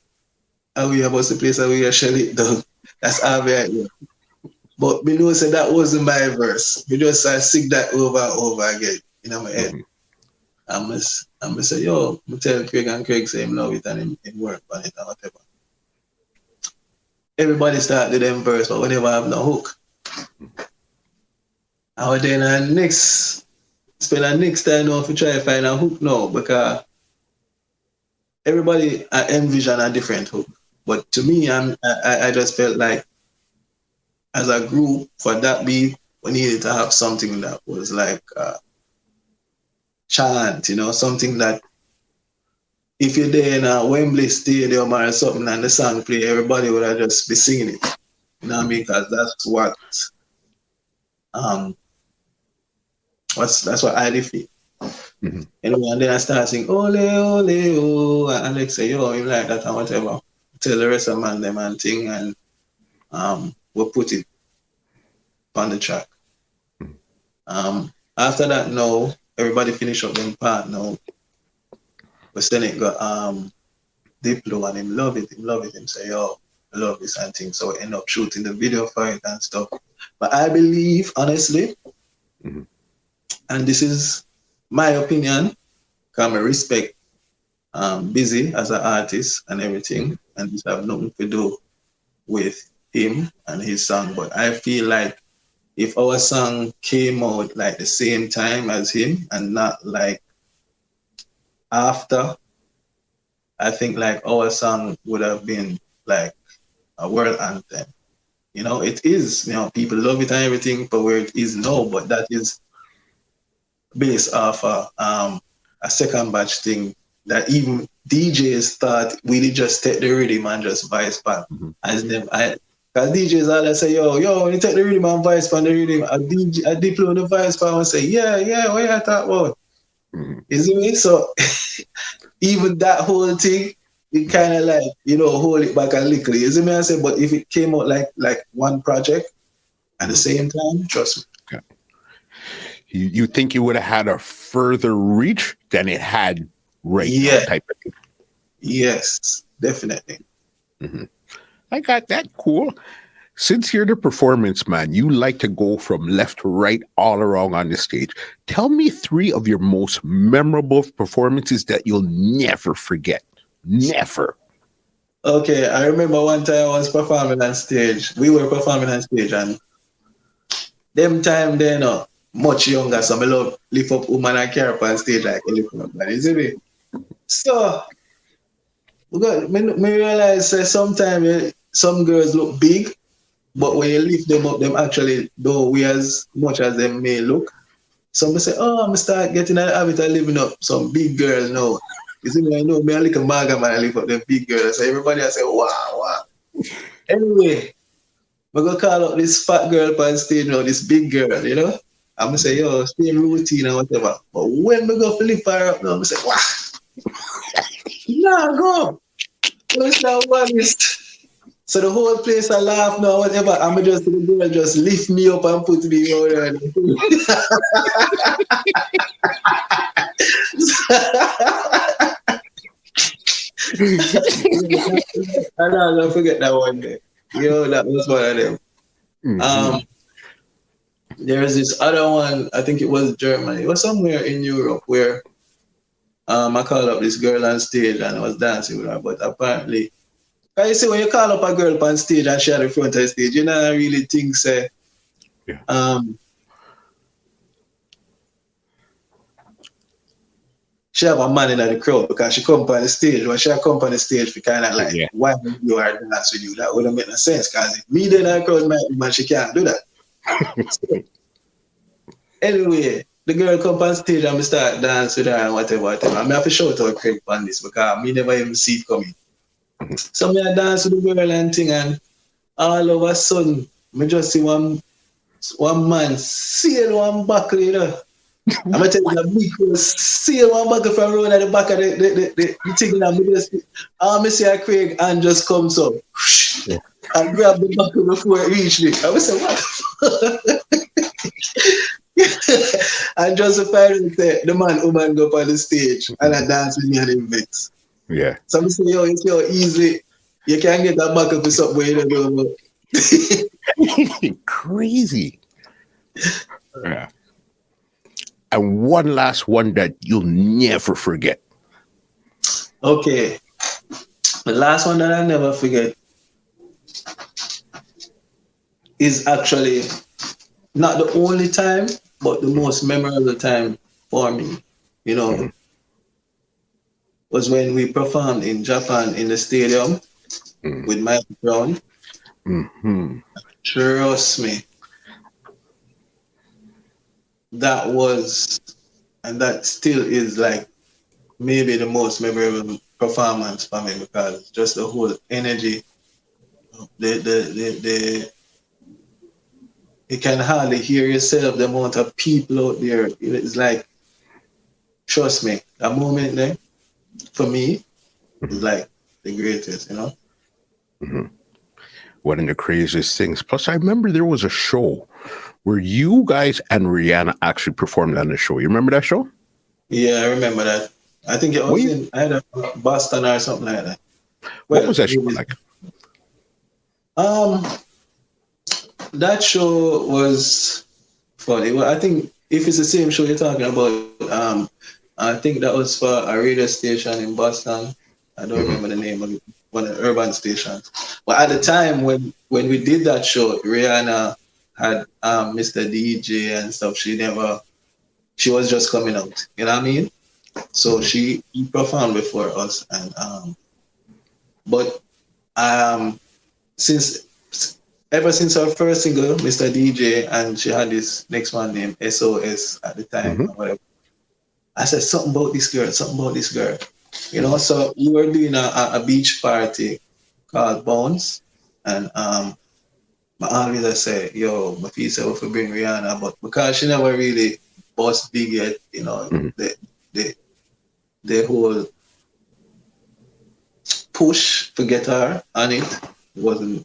Speaker 2: how we about to play, so we shell it down. That's how we hear. But me know that wasn't my verse. Me just sing that over and over again in my head. I'm say, yo, I tell Craig and Craig say him love it and him work on it and whatever. Everybody start to them verse, but whenever I have no hook. And then spend the next time now to try to find a hook now because everybody envision a different hook. But to me, I just felt like as a group for that beat, we needed to have something that was like chant, something that if you're there in a Wembley Stadium or something and the song play, everybody would have just be singing it. You know what I mean? Because that's what I feel. Mm-hmm. And then I start singing ole ole oh, and Alex say yo, you like that and whatever. Tell the rest of man them and thing, and we'll put it on the track. After that, now everybody finish up them part now. But then it got Diplo and him love it. Him say, yo, I love this and thing. So we end up shooting the video for it and stuff. But I believe, honestly, and this is my opinion, because I respect Busy as an artist and everything, and this have nothing to do with him and his song. But I feel like if our song came out like the same time as him and not like after, I think like our song would have been like a world anthem. It is, people love it and everything for where it is now, but that is based off a second batch thing that even DJs thought we just take the rhythm and just vice back. As them, because DJs always say, yo, you take the rhythm and vice from the rhythm. I deploy the vice back and say, yeah, what you talk about? You see me? So even that whole thing, it kind of like, hold it back a little. You see me? I say, but if it came out like one project at the same time, trust me.
Speaker 1: Okay. You think it would have had a further reach than it had right now type of thing?
Speaker 2: Yes, definitely.
Speaker 1: I got that. Cool. Since you're the performance man, you like to go from left to right all around on the stage. Tell me 3 of your most memorable performances that you'll never forget. Never.
Speaker 2: Okay, I remember one time I was performing on stage. We were performing on stage, and them time they much younger, so I love lift up woman and carry up on stage like a lift up man. You see me? So me realize that sometimes some girls look big, but when you lift them up, them actually don't weigh as much as they may look. So I say, I'm start getting a habit of living up some big girls now. You see me, I know me a little maga man, I lift up them big girls. So everybody I say, wow. Anyway, I'm gonna call up this fat girl on stage now, this big girl, I'm gonna say, yo, same routine and whatever. But when we go to lift her up now, I'm gonna say, wow. Nah, go. What's that one? So the whole place I laugh now, whatever. I'm just the girl just lift me up and put me over. I'll not forget that one day. That was one of them. There's this other one, I think it was Germany. It was somewhere in Europe where I called up this girl on stage and I was dancing with her, but apparently, can you see when you call up a girl on stage and she at the front of the stage, I really think say, she have a man in the crowd because she come on the stage. When she come on the stage, we kind of like, why would you are dance with you? That wouldn't make no sense because me then in the crowd, man, she can't do that. So, anyway, the girl come on stage and we start dancing with her and whatever. I have to shout out Craig on this because me never even see it coming. So I dance with the girl and thing, and all of a sudden, I just see one man sail one buckle, I'm going to tell you, the big girl sail one buckle from around at the back of the thing, and I see a Craig and just comes up and grab the buckle before it reached me. I was say, what? And just the woman go up on the stage and I dance with me and him vex.
Speaker 1: Yeah.
Speaker 2: So I say, you see how easy you can get that back up with something you don't know.
Speaker 1: Crazy. Yeah. And one last one that you'll never forget.
Speaker 2: Okay. The last one that I never forget is actually not the only time, but the most memorable time for me, you know, was when we performed in Japan in the stadium with Michael Brown. Trust me, that was, and that still is like maybe the most memorable performance for me because just the whole energy, the you can hardly hear yourself, the amount of people out there. It's like, trust me, that moment there, for me, is like the greatest, you know?
Speaker 1: One of the craziest things. Plus, I remember there was a show where you guys and Rihanna actually performed on the show. You remember that show?
Speaker 2: Yeah, I remember that. I think it was in either Boston or something like that.
Speaker 1: What was that show like?
Speaker 2: That show was funny. Well, I think if it's the same show you're talking about, I think that was for a radio station in Boston. I don't remember the name of it, one of the urban stations. But at the time when we did that show, Rihanna had Mr. DJ and stuff. She was just coming out. You know what I mean? So she performed before us, and ever since her first single, Mr. DJ, and she had this next one named SOS at the time, or whatever. I said something about this girl, you know. So we were doing a beach party called Bounce, and I always say, yo, my feel say we for bring Rihanna, but because she never really bust big yet, you know, the whole push to get her on it wasn't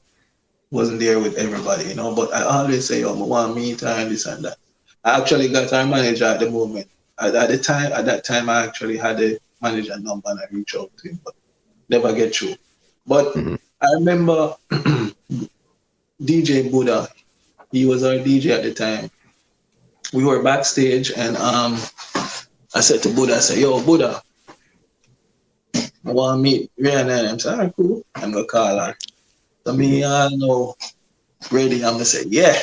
Speaker 2: there with everybody, you know. But I always say, yo, I want to meet her and this and that. I actually got her manager at the moment. At that time, I actually had a manager number and I reached out to him, but never get through. But I remember DJ Buddha, he was our DJ at the time. We were backstage and I said to Buddha, I said, yo, Buddha, I want to meet Rihanna. And I'm saying, all right, cool. I'm going to call her. So me, know, ready, I'm going to say, yeah.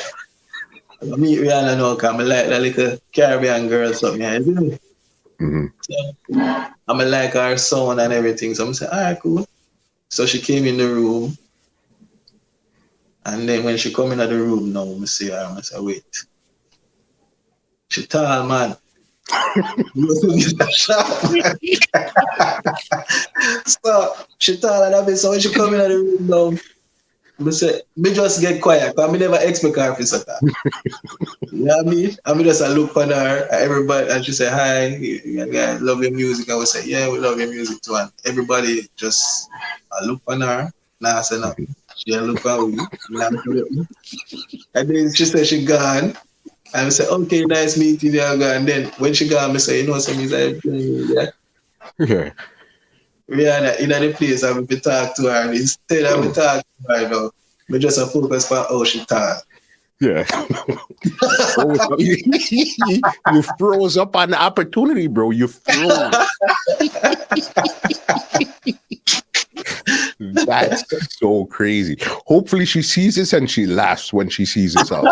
Speaker 2: I'm going to meet Rihanna now because I like that little Caribbean girl or something. Yeah, isn't it? So, I'm going to like her sound and everything. So I'm going to say, all right, cool. So she came in the room. And then when she come into the room now, I see her, I say, wait. She tall, man. So she tall and I so when she come into the room now, I say, me just get quiet, because I never expect her to say that. You know what I mean? I just look on her, everybody, and she say, hi, I love your music. I would say, yeah, we love your music too. And everybody just look on her, now I say nothing. She look on me, and then she said she gone. And I say, okay, nice meeting you. And then when she gone, I say, you know, some is like, yeah. Rihanna in the place, I will be talk to her. And instead of me talk to her, you know, I just focus on how she talk.
Speaker 1: Yeah. You froze up on the opportunity, bro. You froze. That's so crazy. Hopefully she sees this and she laughs when she sees this out.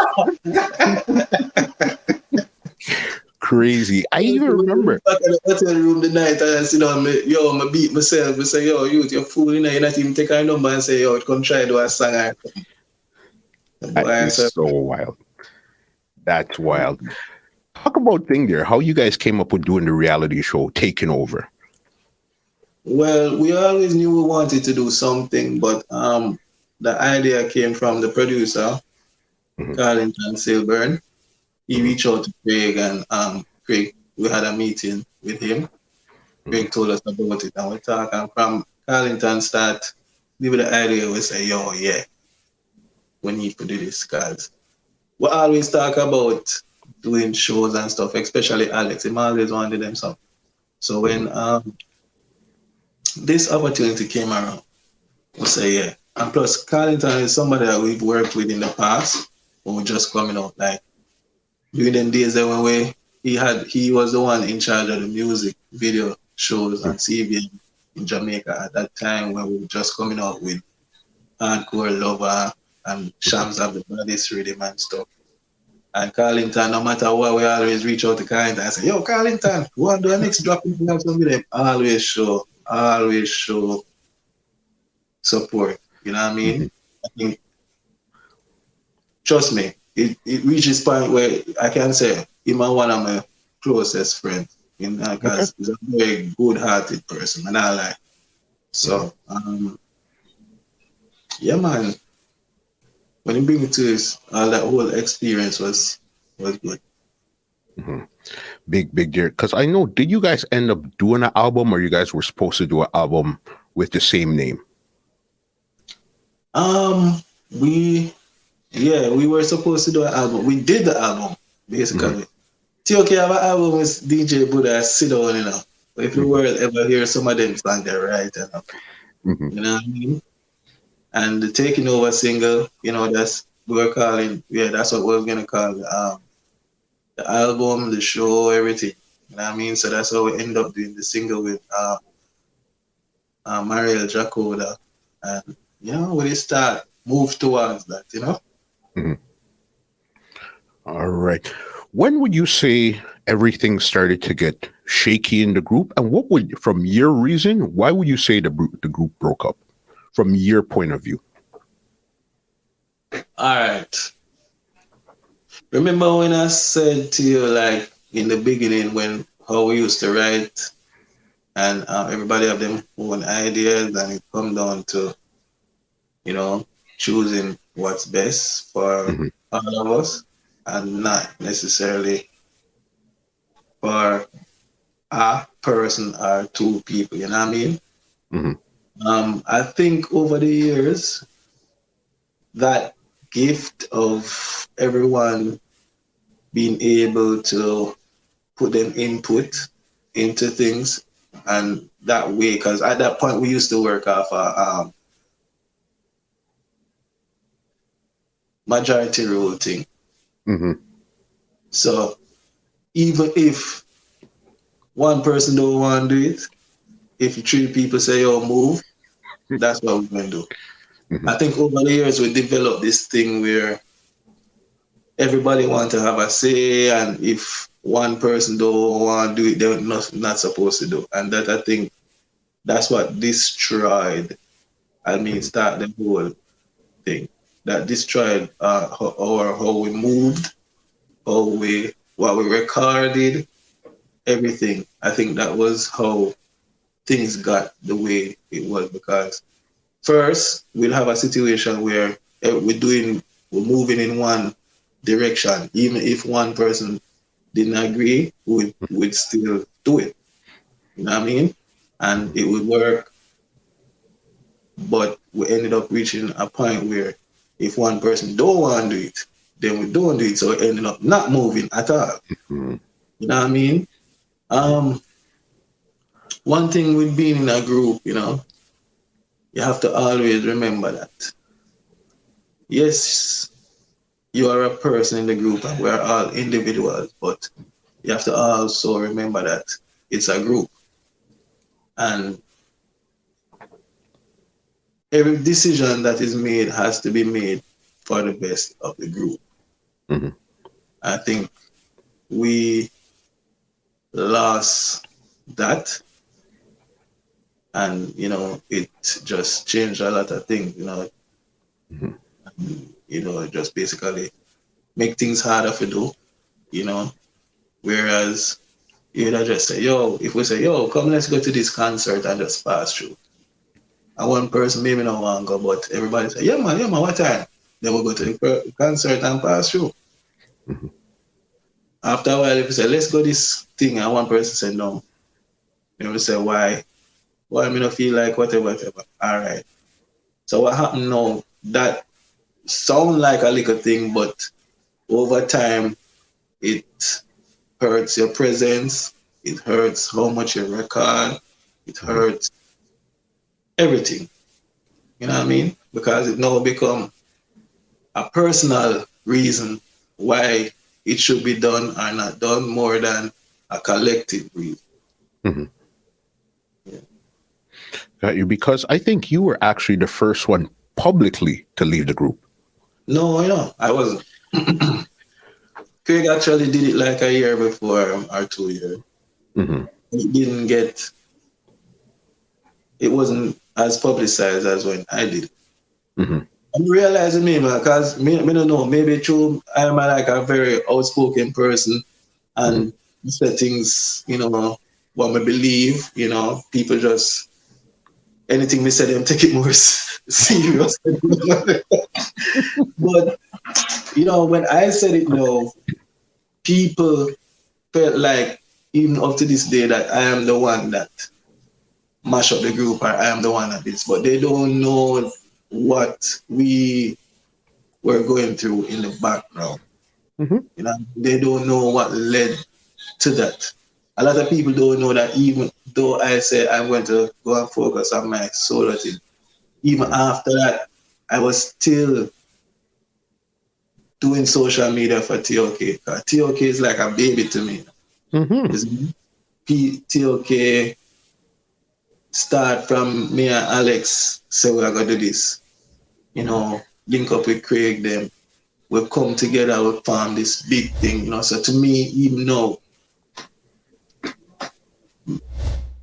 Speaker 1: Crazy. I even remember.
Speaker 2: Back in the hotel room the night and I sit down, I beat myself. I say, yo, you're fool, you're not even take our number and say, yo, come try to do a song.
Speaker 1: That's so wild. That's wild. Talk about thing there. How you guys came up with doing the reality show, Taking Over.
Speaker 2: Well, we always knew we wanted to do something, but the idea came from the producer, Corleon Silburn. He reached out to Craig, and Craig, we had a meeting with him. Craig told us about it, and we talked. And from Corleon start, give the idea, we say, yo, yeah, we need to do this, because we always talk about doing shows and stuff, especially Alex. He always wanted them something. So when this opportunity came around, we say, yeah. And plus, Corleon is somebody that we've worked with in the past, when we're just coming out, like, during them days that when we he was the one in charge of the music video shows on CBN in Jamaica at that time when we were just coming out with Hardcore Lover and Shams of the Baddest Rhythm and stuff. And Carlington, no matter what, we always reach out to Carlington and say, yo, Carlington, we want to do a next drop in something with them. Always show support. You know what I mean? I think, trust me, it reaches point where I can say he's one of my closest friends. You know, because he's a very good-hearted person, and I like. So, yeah, man. When you bring it to us, that whole experience was good.
Speaker 1: Big deal. Because I know, did you guys end up doing an album, or you guys were supposed to do an album with the same name?
Speaker 2: We were supposed to do an album. We did the album, basically. T.O.K. have an album with DJ Buddha, Sit Down, you know. But if the world ever hear some of them songs, they're right, you know. You know what I mean? And the Taking Over single, you know, that's what we're gonna call the album, the show, everything. You know what I mean? So that's how we end up doing the single with Mariel Jacoda. And you know, when it start move towards that, you know.
Speaker 1: All right. When would you say everything started to get shaky in the group? And what would, from your reason, why would you say the group broke up? From your point of view.
Speaker 2: All right. Remember when I said to you, like, in the beginning, when how we used to write and everybody have them own ideas and it come down to, you know, choosing what's best for all of us and not necessarily for a person or two people, you know what I mean? I think over the years, that gift of everyone being able to put them input into things, and that way, because at that point we used to work off a majority rule thing. So even if one person don't want to do it, if three people say, yo, move, that's what we're going to do. I think over the years we developed this thing where everybody wants to have a say, and if one person don't want to do it, they're not supposed to do. And that, I think, that's what destroyed, start the whole thing. That destroyed how we moved, what we recorded, everything. I think that was how things got the way it was, because first we'll have a situation where we're moving in one direction. Even if one person didn't agree, we'd still do it. You know what I mean? And it would work. But we ended up reaching a point where if one person don't want to do it, then we don't do it. So it ended up not moving at all. You know what I mean? One thing with being in a group, you know, you have to always remember that, yes, you are a person in the group and we're all individuals, but you have to also remember that it's a group. And every decision that is made has to be made for the best of the group. I think we lost that. And, you know, it just changed a lot of things, you know. You know, just basically make things harder to do, you know. Whereas you'd just say, yo, if we say, yo, come, let's go to this concert and just pass through. And one person maybe not want to go, but everybody say, yeah, man, what time? Then we'll go to the concert and pass through. After a while, if we say, let's go this thing, and one person say, no. Then we say, why? Why me not feel like whatever. All right. So what happened now? That sound like a little thing, but over time, it hurts your presence. It hurts how much you record. It hurts everything. You know what I mean? Because it now become a personal reason why it should be done or not done more than a collective grief.
Speaker 1: Mm-hmm. Got you. Because I think you were actually the first one publicly to leave the group.
Speaker 2: No, I wasn't. Craig actually did it like a year before or 2 years.
Speaker 1: Mm-hmm.
Speaker 2: It wasn't as publicized as when I did it.
Speaker 1: Mm-hmm.
Speaker 2: I'm realizing maybe because me don't know, maybe true I'm like a very outspoken person and say things, what I believe, people just anything we say them take it more serious. But when I said it people felt like even up to this day that I am the one that mash up the group or I am the one that this, but they don't know what we were going through in the background.
Speaker 1: Mm-hmm.
Speaker 2: They don't know what led to that. A lot of people don't know that even though I said I'm going to go and focus on my solo thing, even after that, I was still doing social media for T.O.K. T.O.K is like a baby to me.
Speaker 1: Mm-hmm.
Speaker 2: T.O.K start from me and Alex say we're going to do this. Link up with Craig, them. We'll come together, we'll form this big thing. So to me, even now,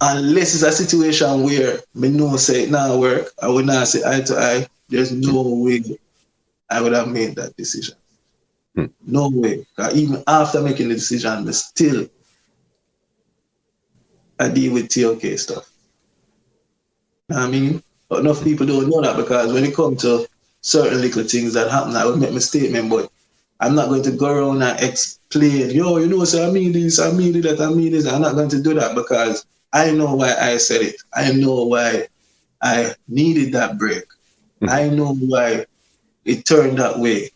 Speaker 2: unless it's a situation where me know say it not work, I would not say eye to eye, there's no way I would have made that decision. No way. Even after making the decision, but still I deal with T.O.K stuff. You know what I mean? But enough people don't know that because when it comes to certain little things that happen, I would make my statement, but I'm not going to go around and explain, so I mean this, I mean that, I mean this. I'm not going to do that because I know why I said it. I know why I needed that break. I know why it turned that way.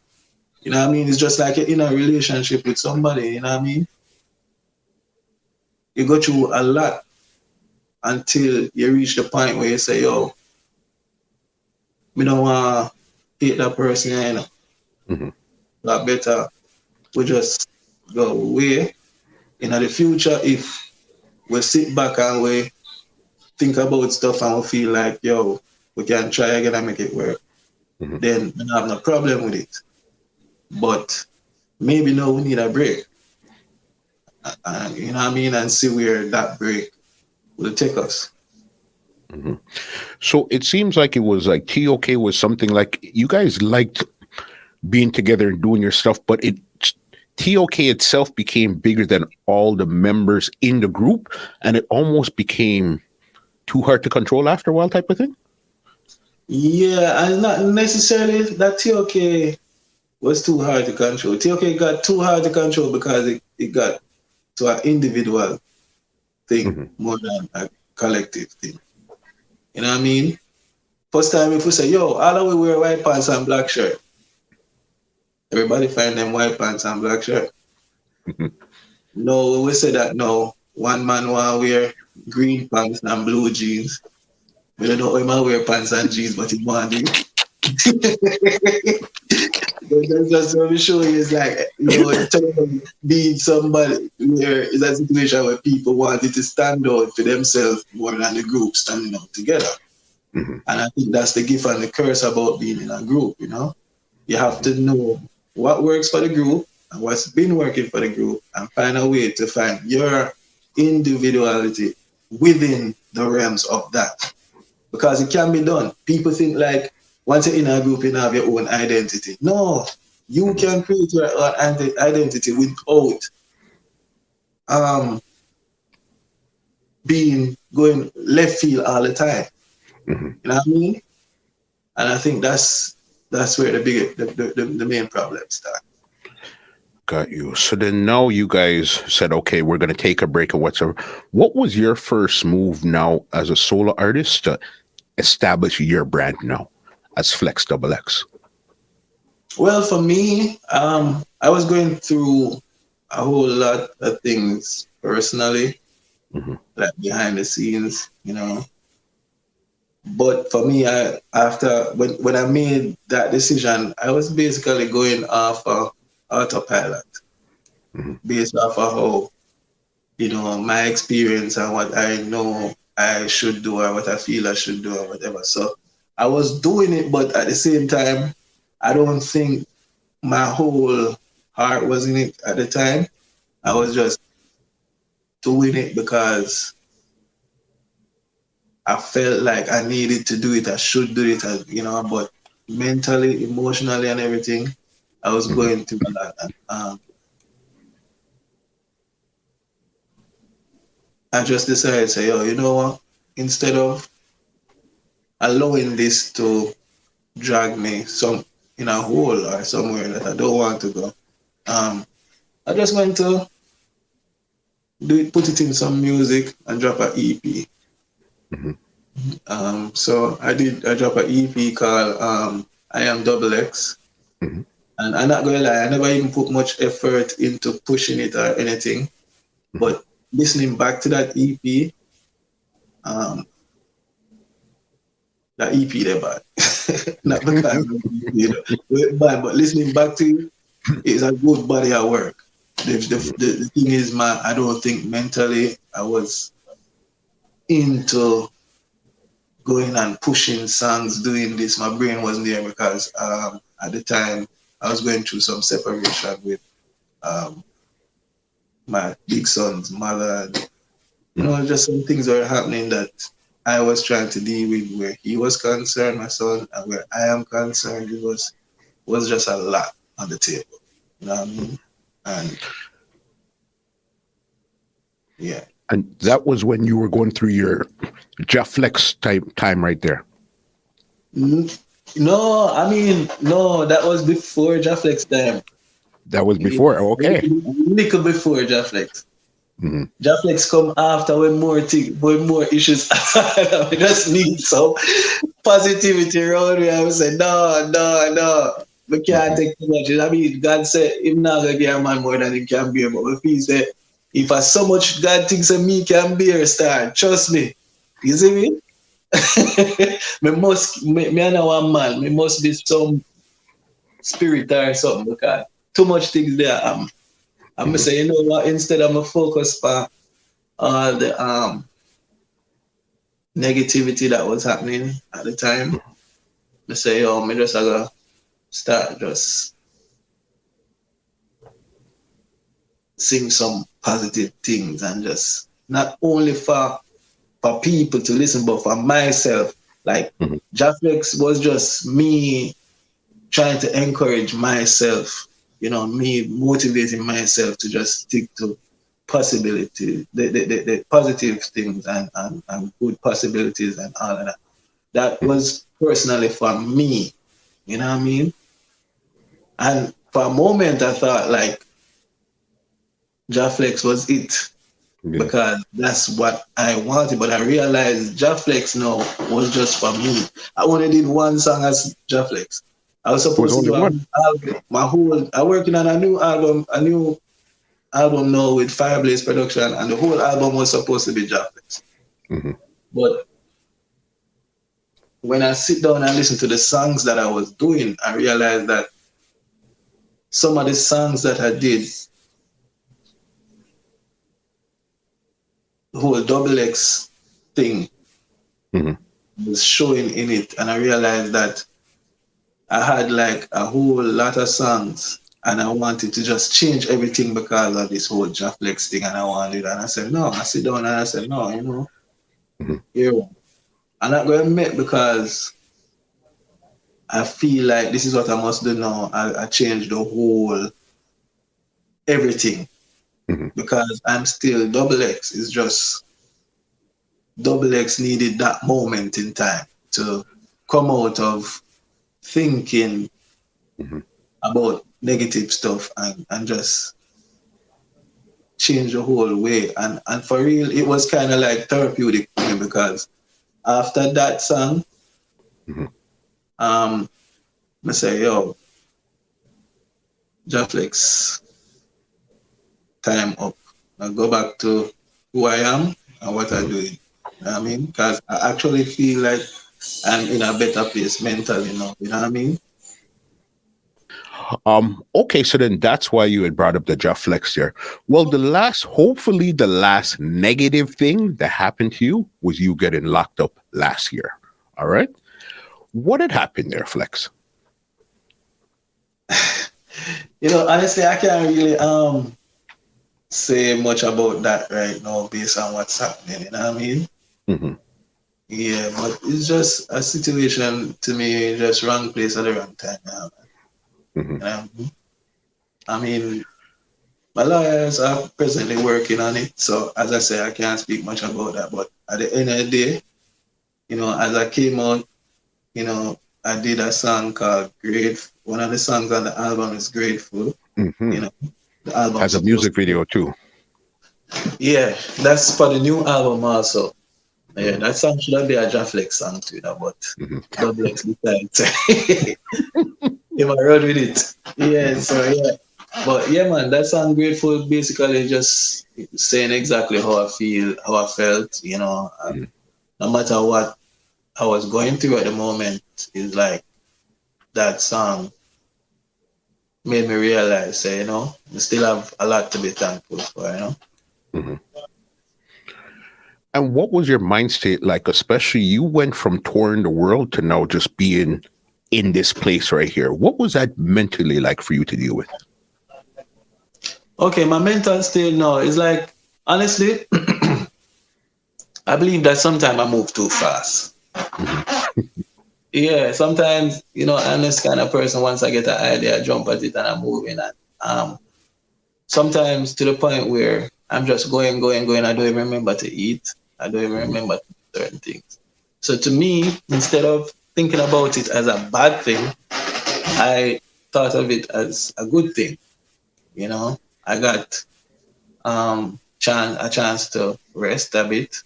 Speaker 2: You know what I mean? It's just like in a relationship with somebody, you know what I mean? You go through a lot until you reach the point where you say, yo, we don't want to hate that person, That better we just go away. In the future, if we sit back and we think about stuff and we feel like, yo, we can try again and make it work, then we don't have no problem with it. But maybe now we need a break. You know what I mean? And see where that break will take us.
Speaker 1: So it seems like it was like T.O.K was something like you guys liked being together and doing your stuff, but T.O.K itself became bigger than all the members in the group, and it almost became too hard to control after a while type of thing?
Speaker 2: Yeah, and not necessarily that T.O.K was too hard to control. T.O.K got too hard to control because it got to an individual thing more than a collective thing. You know what I mean? First time if we say, yo, all of we wear white pants and black shirt, everybody find them white pants and black shirt. No, we say that no. One man want to wear green pants and blue jeans. We don't know why he wear pants and jeans, but he want to. That's just what we show you is like, being somebody where it's a situation where people wanted to stand out for themselves more than the group standing out together. And I think that's the gift and the curse about being in a group, You have to know what works for the group and what's been working for the group and find a way to find your individuality within the realms of that. Because it can be done. People think like, once you're in a group, you have your own identity. No, you can create your own identity without going left field all the time. You know what I mean? And I think that's where the main problem starts.
Speaker 1: Got you. So then now you guys said, okay, we're going to take a break or whatsoever. What was your first move now as a solo artist to establish your brand now as Flex XX?
Speaker 2: Well, for me, I was going through a whole lot of things personally, like behind the scenes, But for me, when I made that decision, I was basically going off autopilot. based off of how, my experience and what I know I should do or what I feel I should do or whatever. So I was doing it, but at the same time, I don't think my whole heart was in it at the time. I was just doing it because I felt like I needed to do it. I should do it, but mentally, emotionally, and everything, I was going through a lot. And, I just decided to say, yo, you know what? Instead of allowing this to drag me in a hole or somewhere that I don't want to go, I just went to put it in some music and drop an EP. So I dropped an EP called I Am Double X. And I'm not going to lie, I never even put much effort into pushing it or anything. But listening back to that EP, that EP they're bad. Not because it's bad, but listening back to it, it's a good body of work. The thing is, I don't think mentally I was into going and pushing songs, doing this. My brain wasn't there because at the time I was going through some separation with my big son's mother. Just some things were happening that I was trying to deal with where he was concerned, my son, and where I am concerned. It was just a lot on the table. You know what I mean? And yeah.
Speaker 1: And that was when you were going through your Flex time right there.
Speaker 2: No, that was before Flex time.
Speaker 1: That was before. Okay.
Speaker 2: Little before Flex. Flex come after when more issues. We just need some positivity around me. I was say, no. We can't take too much. I mean, God said, him not going to give a man more than he can bear. But if he said, if I so much God thinks of me can bear, start, trust me. You see me? me and one man, me must be some spirit or something because too much things there. I'm gonna say, you know what, instead I'm gonna focus on all the negativity that was happening at the time. I say, yo, me just gotta start just sing some positive things and just not only for people to listen, but for myself. Like Flex was just me trying to encourage myself, me motivating myself to just stick to possibility, the positive things and good possibilities and all of that. That was personally for me, you know what I mean? And for a moment I thought like Flex was it. Because that's what I wanted, but I realized Flex now was just for me. I only did one song as Flex. I was supposed to do an album. I'm working on a new album now with Fireblaze Production, and the whole album was supposed to be Flex. But when I sit down and listen to the songs that I was doing, I realized that some of the songs that I did, the whole double X thing was showing in it, and I realized that I had like a whole lot of songs and I wanted to just change everything because of this whole Flex thing, and I said no. I sit down and I said no, I'm not going to admit because I feel like this is what I must do now. I changed the whole everything. Because I'm still double X. It's just double X needed that moment in time to come out of thinking about negative stuff and just change the whole way. And for real, it was kind of like therapeutic for me because after that song, I say, yo, Flex, time up. I go back to who I am and what I do. You know what I mean? Because I actually feel like I'm in a better place mentally now. You know what I mean?
Speaker 1: Okay, so then that's why you had brought up the Jeff Flex there. Well, hopefully the last negative thing that happened to you was you getting locked up last year. All right. What had happened there, Flex?
Speaker 2: Honestly, I can't really say much about that right now based on what's happening. You know what I mean?
Speaker 1: Mm-hmm.
Speaker 2: Yeah, but it's just a situation to me, just wrong place at the wrong time now.
Speaker 1: Mm-hmm.
Speaker 2: You know? I mean, my lawyers are presently working on it. So as I say, I can't speak much about that. But at the end of the day, as I came out, I did a song called Grateful. One of the songs on the album is Grateful.
Speaker 1: Mm-hmm.
Speaker 2: The album
Speaker 1: Has a music video too.
Speaker 2: Yeah, that's for the new album also. Yeah, that song should be a Jaflex song too, but double X besides. If I run with it. Yeah, so yeah. But yeah, man, that song Grateful basically just saying exactly how I feel, how I felt, no matter what I was going through at the moment, is like that song made me realize, we still have a lot to be thankful for,
Speaker 1: Mm-hmm. And what was your mind state like? Especially you went from touring the world to now just being in this place right here. What was that mentally like for you to deal with?
Speaker 2: Okay, my mental state now is like, honestly, I believe that sometimes I move too fast.
Speaker 1: Mm-hmm.
Speaker 2: Yeah, sometimes, I'm this kind of person, once I get an idea, I jump at it and I'm moving. And sometimes to the point where I'm just going. I don't even remember to eat. I don't even remember certain things. So to me, instead of thinking about it as a bad thing, I thought of it as a good thing. I got a chance to rest a bit.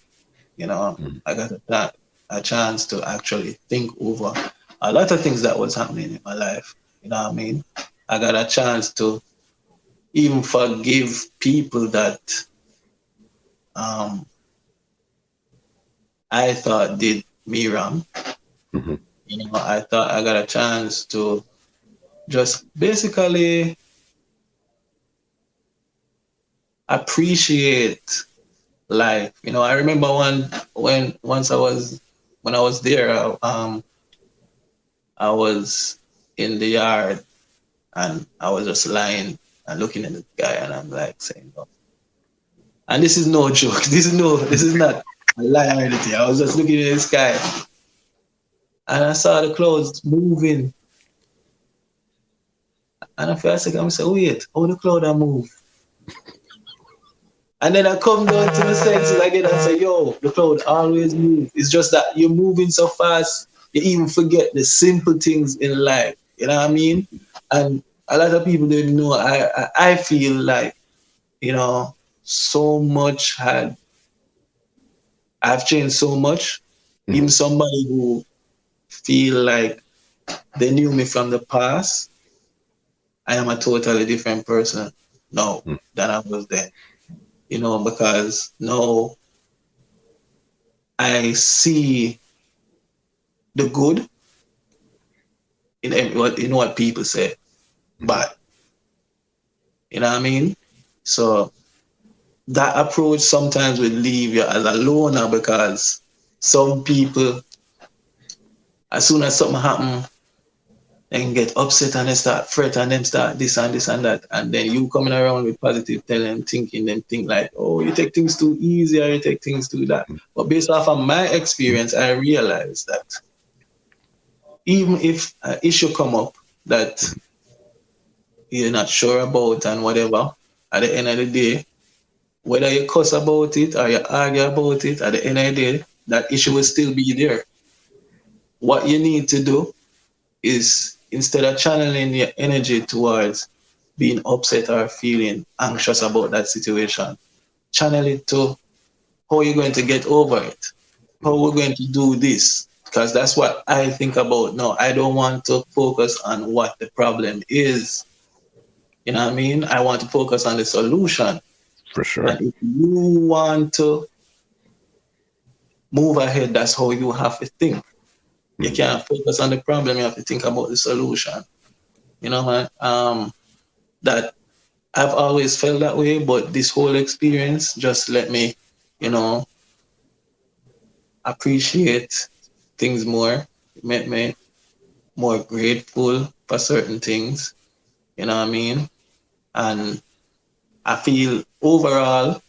Speaker 2: I got a chance to actually think over a lot of things that was happening in my life. You know what I mean? I got a chance to even forgive people that I thought did me wrong.
Speaker 1: Mm-hmm.
Speaker 2: I thought I got a chance to just basically appreciate life. I remember when I was there, I was in the yard and I was just lying and looking at the sky and I'm like saying, oh. And this is no joke. This is not a lie or anything. I was just looking at the sky and I saw the clouds moving. And I first second I said, wait, how the cloud are move? And then I come down to my senses again and say, yo, the cloud always move. It's just that you're moving so fast, you even forget the simple things in life. You know what I mean? And a lot of people don't know. I feel like, so much I've changed so much.
Speaker 1: Mm-hmm.
Speaker 2: Even somebody who feel like they knew me from the past, I am a totally different person now than I was then. Because now I see the good in what people say, but you know what I mean? So that approach sometimes will leave you as a loner because some people, as soon as something happens, they can get upset and they start fret and them start this and this and that. And then you coming around with positive telling them, thinking them think like, oh, you take things too easy or you take things too that. But based off of my experience, I realized that even if an issue come up that you're not sure about and whatever, at the end of the day, whether you cuss about it or you argue about it, at the end of the day, that issue will still be there. What you need to do is instead of channeling your energy towards being upset or feeling anxious about that situation, channel it to how you're going to get over it, how we're going to do this. Because that's what I think about now. I don't want to focus on what the problem is. You know what I mean? I want to focus on the solution.
Speaker 1: For sure.
Speaker 2: And if you want to move ahead, that's how you have to think. You can't focus on the problem, you have to think about the solution. you know, man. That I've always felt that way, but this whole experience just let me, you know, appreciate things more. It made me more grateful for certain things, you know what I mean? And I feel overall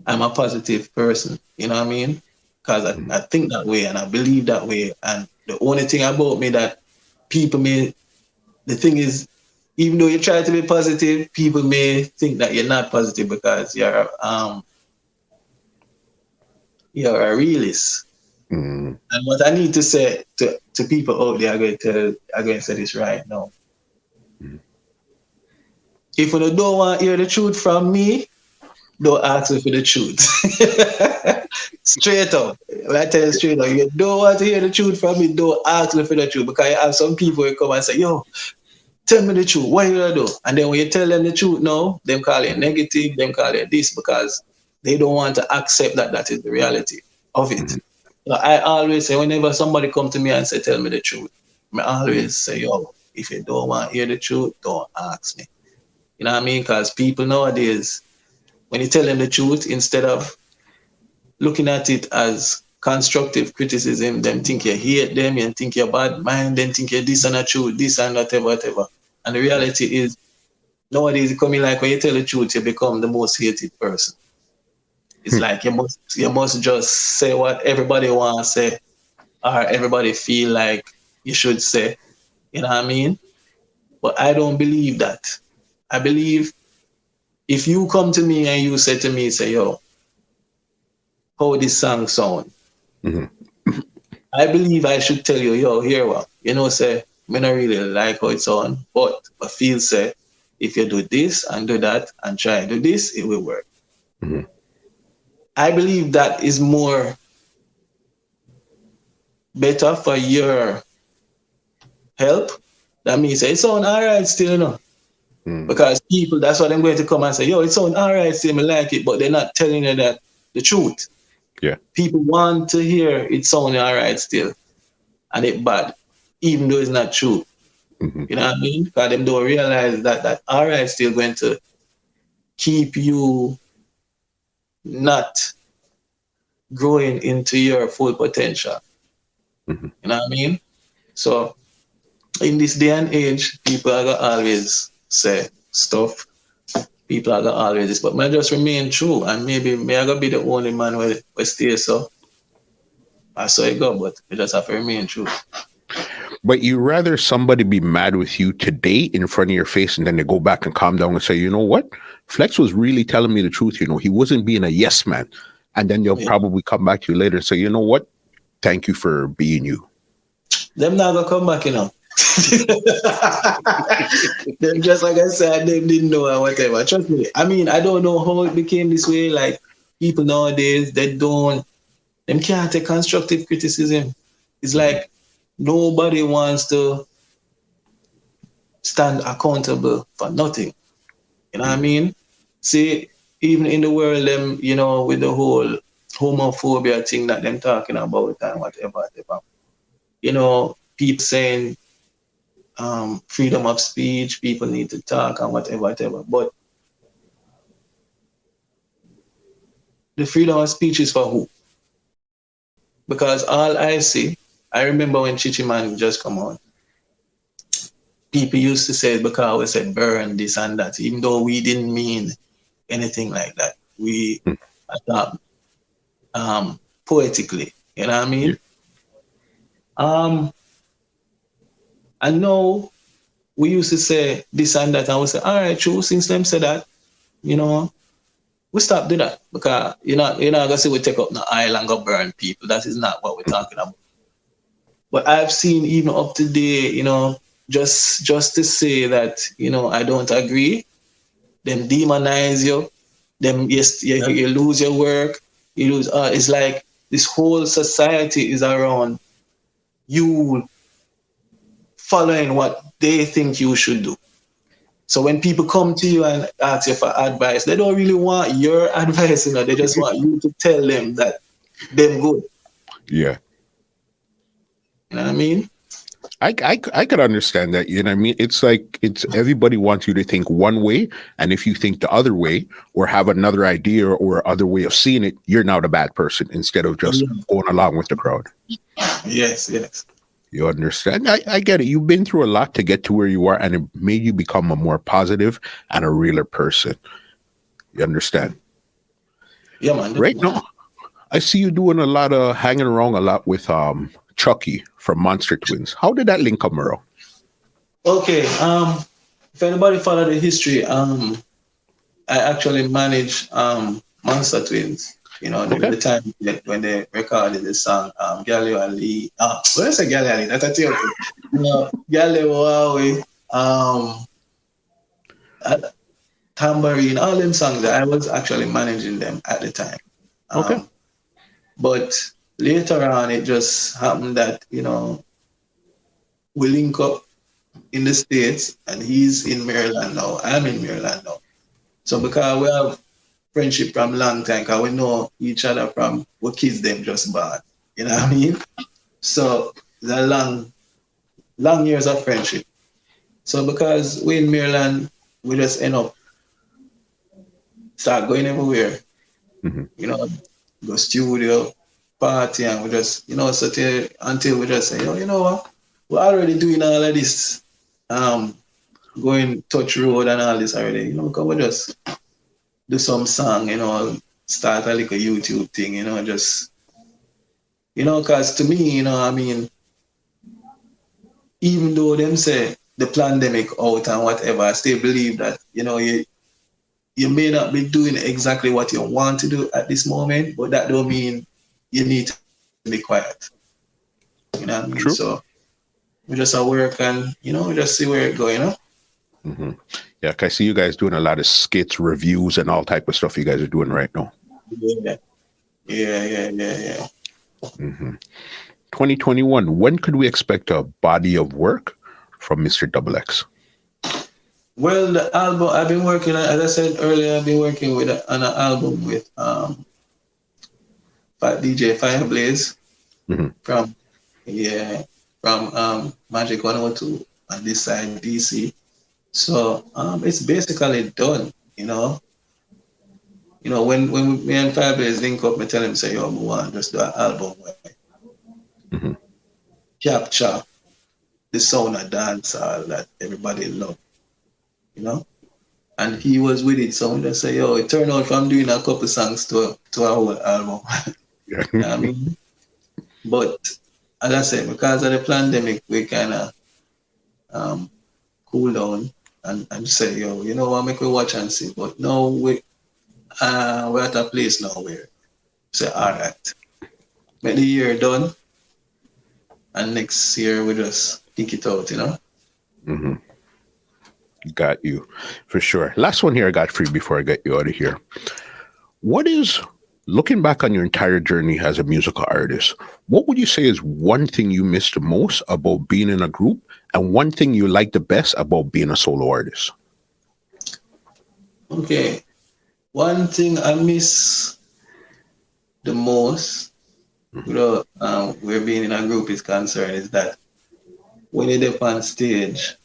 Speaker 2: I'm a positive person, you know what I mean? Because I think that way and I believe that way. And the only thing about me that people may, the thing is, even though you try to be positive, people may think that you're not positive because you're a realist.
Speaker 1: Mm.
Speaker 2: And what I need to say to people out there, I'm going to say this right now. If you don't want to hear the truth from me, don't ask me for the truth. Straight up. When I tell you straight up, you don't want to hear the truth from me, don't ask me for the truth. Because you have some people who come and say, yo, tell me the truth, what you gonna do? And then when you tell them the truth now, them call it negative, them call it this, because they don't want to accept that that is the reality of it. So I always say, whenever somebody come to me and say, tell me the truth, I always say, yo, if you don't want to hear the truth, don't ask me. You know what I mean? Because people nowadays, when you tell them the truth, instead of looking at it as constructive criticism, them think you hate them, you think you're bad mind, then think you're this and that truth, this and whatever, whatever. And the reality is, nowadays it's coming like when you tell the truth, you become the most hated person. It's like you must just say what everybody wants to say, or everybody feel like you should say. You know what I mean? But I don't believe that. I believe if you come to me and you say to me, say, yo, how this song sound?
Speaker 1: Mm-hmm.
Speaker 2: I believe I should tell you, yo, here what, you know, say, I don't really like how it's on, but I feel say, if you do this and do that and try and do this, it will work.
Speaker 1: Mm-hmm.
Speaker 2: I believe that is more better for your help. That means it's on all right still, you know.
Speaker 1: Mm.
Speaker 2: Because people, that's what I'm going to come and say, yo, it's on all right still, I like it, but they're not telling you that the truth.
Speaker 1: Yeah.
Speaker 2: People want to hear it's sounding all right still, and it bad, even though it's not true.
Speaker 1: Mm-hmm.
Speaker 2: You know what I mean? Because them don't realize that all right still going to keep you not growing into your full potential.
Speaker 1: Mm-hmm.
Speaker 2: You know what I mean? So in this day and age, people are gonna always say stuff. People are gonna always this, but may just remain true, and maybe may I gonna be the only man where stay so. I saw it go, but we just have to remain true.
Speaker 1: But you rather somebody be mad with you today in front of your face and then they go back and calm down and say, you know what? Flex was really telling me the truth. You know, he wasn't being a yes man. And then they'll probably come back to you later and say, you know what? Thank you for being you.
Speaker 2: Them not gonna come back, you know. Them just like I said, them didn't know or whatever. Trust me. I mean, I don't know how it became this way. Like people nowadays, them can't take constructive criticism. It's like nobody wants to stand accountable for nothing. You know what I mean? See, even in the world, them, you know, with the whole homophobia thing that them talking about and whatever, whatever. You know, people saying freedom of speech, people need to talk and whatever, whatever. But the freedom of speech is for who? Because all I see, I remember when Chichi Man just come on, people used to say because we said burn this and that, even though we didn't mean anything like that. We thought poetically, you know what I mean? Yeah. I know we used to say this and that, and we say, all right, true, since them say that, you know, we stop doing that because you're not gonna say we take up the island and go burn people. That is not what we're talking about. But I've seen even up to date, you know, just to say that, you know, I don't agree, them demonize you, them yes, you lose your work, you lose. It's like this whole society is around you following what they think you should do. So when people come to you and ask you for advice, they don't really want your advice, you know, they just want you to tell them that them good.
Speaker 1: Yeah.
Speaker 2: You know what I mean?
Speaker 1: I could understand that. You know what I mean? It's like it's everybody wants you to think one way, and if you think the other way or have another idea or other way of seeing it, you're now the bad person instead of just
Speaker 2: Yeah.
Speaker 1: going along with the crowd.
Speaker 2: Yes, yes.
Speaker 1: You understand? I get it. You've been through a lot to get to where you are, and it made you become a more positive and a realer person. You understand?
Speaker 2: Yeah, man.
Speaker 1: Right
Speaker 2: Definitely.
Speaker 1: now, I see you doing a lot of hanging around a lot with Chucky from Monster Twins. How did that link come around?
Speaker 2: Okay. If anybody follow the history, I actually managed Monster Twins. You know,
Speaker 1: Okay.
Speaker 2: the time when they recorded the song Galileo Ali. When I say Galileo Ali, that's a T.O.K. You know, Galileo Huawei, uh, Tambourine, all them songs. I was actually managing them at the time.
Speaker 1: Okay.
Speaker 2: Um, but later on, it just happened that we link up in the States, and he's in Maryland now. I'm in Maryland now. So because we have friendship from long time, because we know each other from we kids them just born. You know what I mean? So the long years of friendship. So because we in Maryland, we just end up start going everywhere.
Speaker 1: Hmm.
Speaker 2: You know, go studio, party, and we just sit here until we just say, you know what? We're already doing all of this. Um, Going touch road and all this already. Can we just do some song, start a little YouTube thing, just because to me, I mean, even though them say the pandemic out and whatever, I still believe that, you may not be doing exactly what you want to do at this moment, but that don't mean you need to be quiet. You know what I mean? So
Speaker 1: True.
Speaker 2: we just work and, we just see where it goes.
Speaker 1: Hmm. Yeah, 'cause I see you guys doing a lot of skits, reviews, and all type of stuff you guys are doing right now.
Speaker 2: Yeah, yeah.
Speaker 1: Hmm. 2021. When could we expect a body of work from Mr. Double X?
Speaker 2: Well, the album I've been working on, as I said earlier, I've been working on an album with DJ Fireblaze
Speaker 1: Hmm.
Speaker 2: from yeah from Magic 102 on this side DC. So it's basically done. When me and Fireblaze link up, me tell him say, yo, we want just do an album where
Speaker 1: Hmm.
Speaker 2: capture the sound of dancehall that everybody love. You know. And he was with it. So we just say, yo, it turned out from doing a couple songs to a whole album.
Speaker 1: Yeah.
Speaker 2: You know what I mean? But as I said, because of the pandemic, we kind of um, cool down and say, yo, you know what, make we watch and see. But now we're at a place now where we say, all right, make the year done, and next year we just kick it out.
Speaker 1: Hmm. Got you for sure. Last one here I got for you before I get you out of here. What is looking back on your entire journey as a musical artist? What would you say is one thing you missed the most about being in a group, and one thing you like the best about being a solo artist?
Speaker 2: Okay. One thing I miss the most, where being in a group is concerned, is that when you're up on stage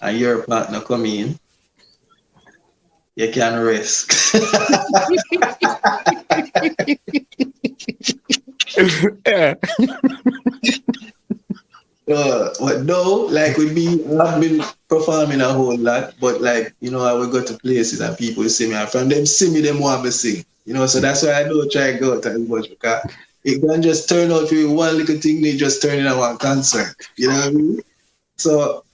Speaker 2: and your partner come in, you can rest.
Speaker 1: Yeah.
Speaker 2: But no, like with me, I've been performing a whole lot, but like, I would go to places and people see me, and from them see me, them want me sing. So that's why I don't try to go out as much because it can just turn out to be one little thing, they just turn into one concert. You know what I mean? So,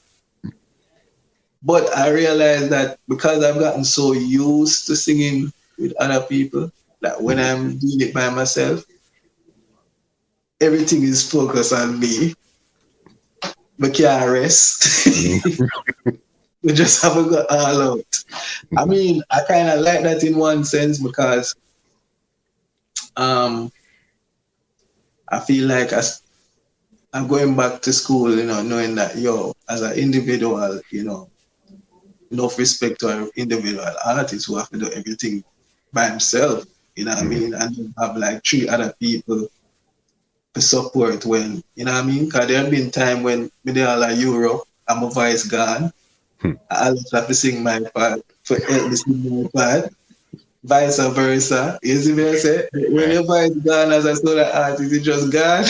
Speaker 2: but I realized that because I've gotten so used to singing with other people, that when I'm doing it by myself, everything is focused on me. But can't rest. We just haven't got all out. I mean, I kind of like that in one sense because um, I feel like I'm going back to school, knowing that, as an individual, enough respect to an individual artist who have to do everything by himself, you know what I
Speaker 1: Mhm.
Speaker 2: mean? And you have like three other people to support when, you know what I mean? Because there have been time when me there all like Europe and my voice gone. I always have to sing my part for help me sing my part. Vice versa. You see me I say? When your voice gone as a solo artist, it just gone.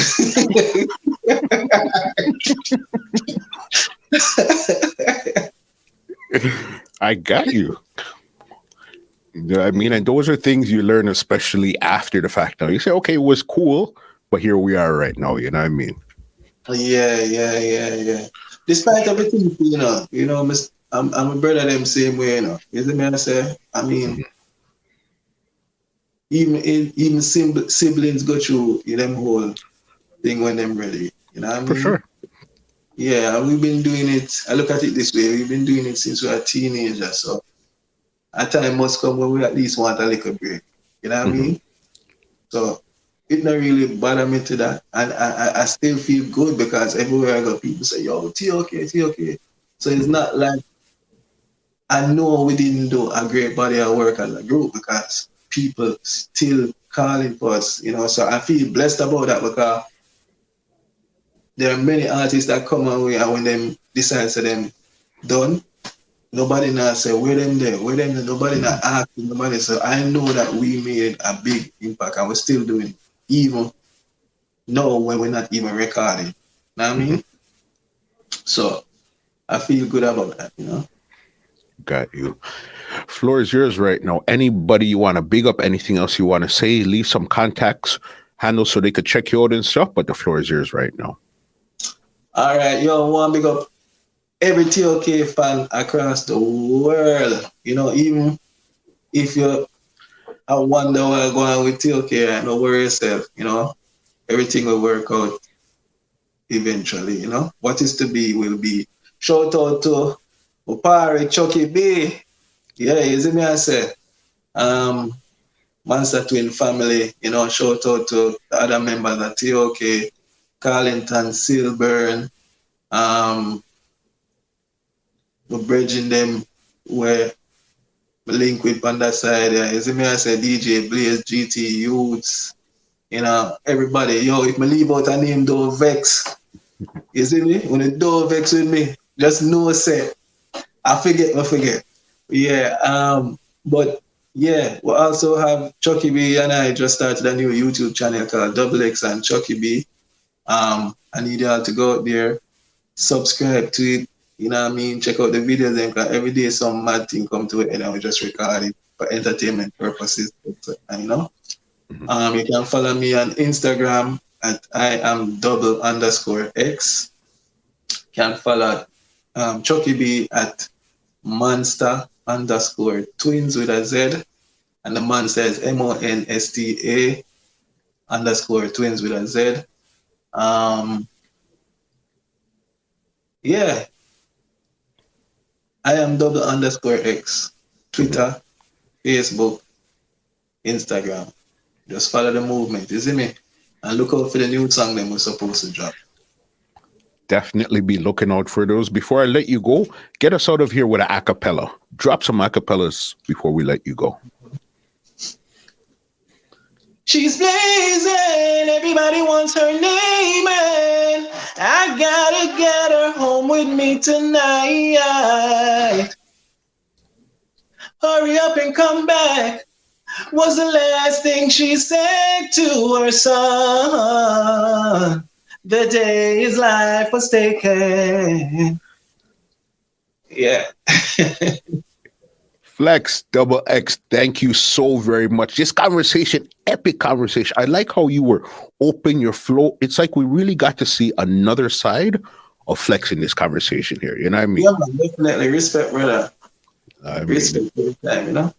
Speaker 1: I got you. You know what I mean? And those are things you learn, especially after the fact. Now you say, okay, it was cool, but here we are right now. You know what I mean?
Speaker 2: Yeah. Despite everything, I'm a brother them same way, you know. You see me I say? I mean, even siblings go through them whole thing when them ready. You know what I
Speaker 1: For
Speaker 2: mean?
Speaker 1: sure.
Speaker 2: Yeah, and we've been doing it. I look at it this way: we've been doing it since we were teenagers. So a time must come when we at least want a little break. You know what I mean? So it not really bother me to that, and I still feel good because everywhere I go, people say, "Yo, T.O.K, T.O.K." So it's not like I know we didn't do a great body of work as a group because people still calling for us. You know, so I feel blessed about that because there are many artists that come away and when them decide to them done, nobody now say where them there, nobody not asking nobody. So I know that we made a big impact and we're still doing it, even now when we're not even recording. Know what I mean? So I feel good about that, you know.
Speaker 1: Got you. Floor is yours right now. Anybody you want to big up, anything else you want to say, leave some contacts, handles so they could check you out and stuff, but the floor is yours right now.
Speaker 2: All right, yo, want big up every T.O.K fan across the world. You know, even if you I wonder what's going on with T.O.K, right? No worry yourself, you know. Everything will work out eventually, you know. What is to be will be. Shout out to Opari, Chucky B. Yeah, you see me I say. Monster Twin family, you know, shout out to the other members of T.O.K, Carlington, Silburn, we're bridging them where we link with on that side. Yeah. You see me I say DJ Blaze, GT Youths, you know, everybody. Yo, if me leave out a name, don't vex. You see me? When you don't vex with me, just know say I forget. Yeah. But yeah, we also have Chucky B and I just started a new YouTube channel called Double X and Chucky B. I need y'all to go out there, subscribe to it, you know what I mean? Check out the videos because every day some mad thing come to it and we just record it for entertainment purposes. And, you know? You can follow me on Instagram at I am double_X. Can follow Chucky B at monster_twins with a Z. And the man says MONSTA_twins with a Z. Yeah. I am double_X. Twitter, Facebook, Instagram. Just follow the movement, you see me? And look out for the new song that we're supposed to drop.
Speaker 1: Definitely be looking out for those. Before I let you go, get us out of here with an acapella. Drop some acapellas before we let you go.
Speaker 2: She's blazing, everybody wants her name, and I gotta get her home with me tonight. Hurry up and come back, was the last thing she said to her son. The day his life was taken. Yeah.
Speaker 1: Flex, Double X, thank you so very much. This conversation, epic conversation. I like how you were open your flow. It's like we really got to see another side of Flex in this conversation here. You know what I mean?
Speaker 2: Yeah, man, definitely. Respect, brother. Respect for the time, you know?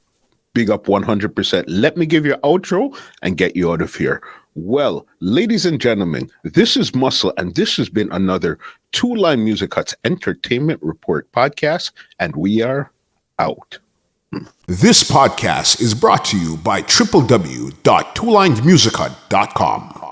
Speaker 1: Big up 100%. Let me give you an outro and get you out of here. Well, ladies and gentlemen, this is Muscle, and this has been another Two Line Music Hut's Entertainment Report podcast, and we are out. This podcast is brought to you by www.twolinemusichut.com.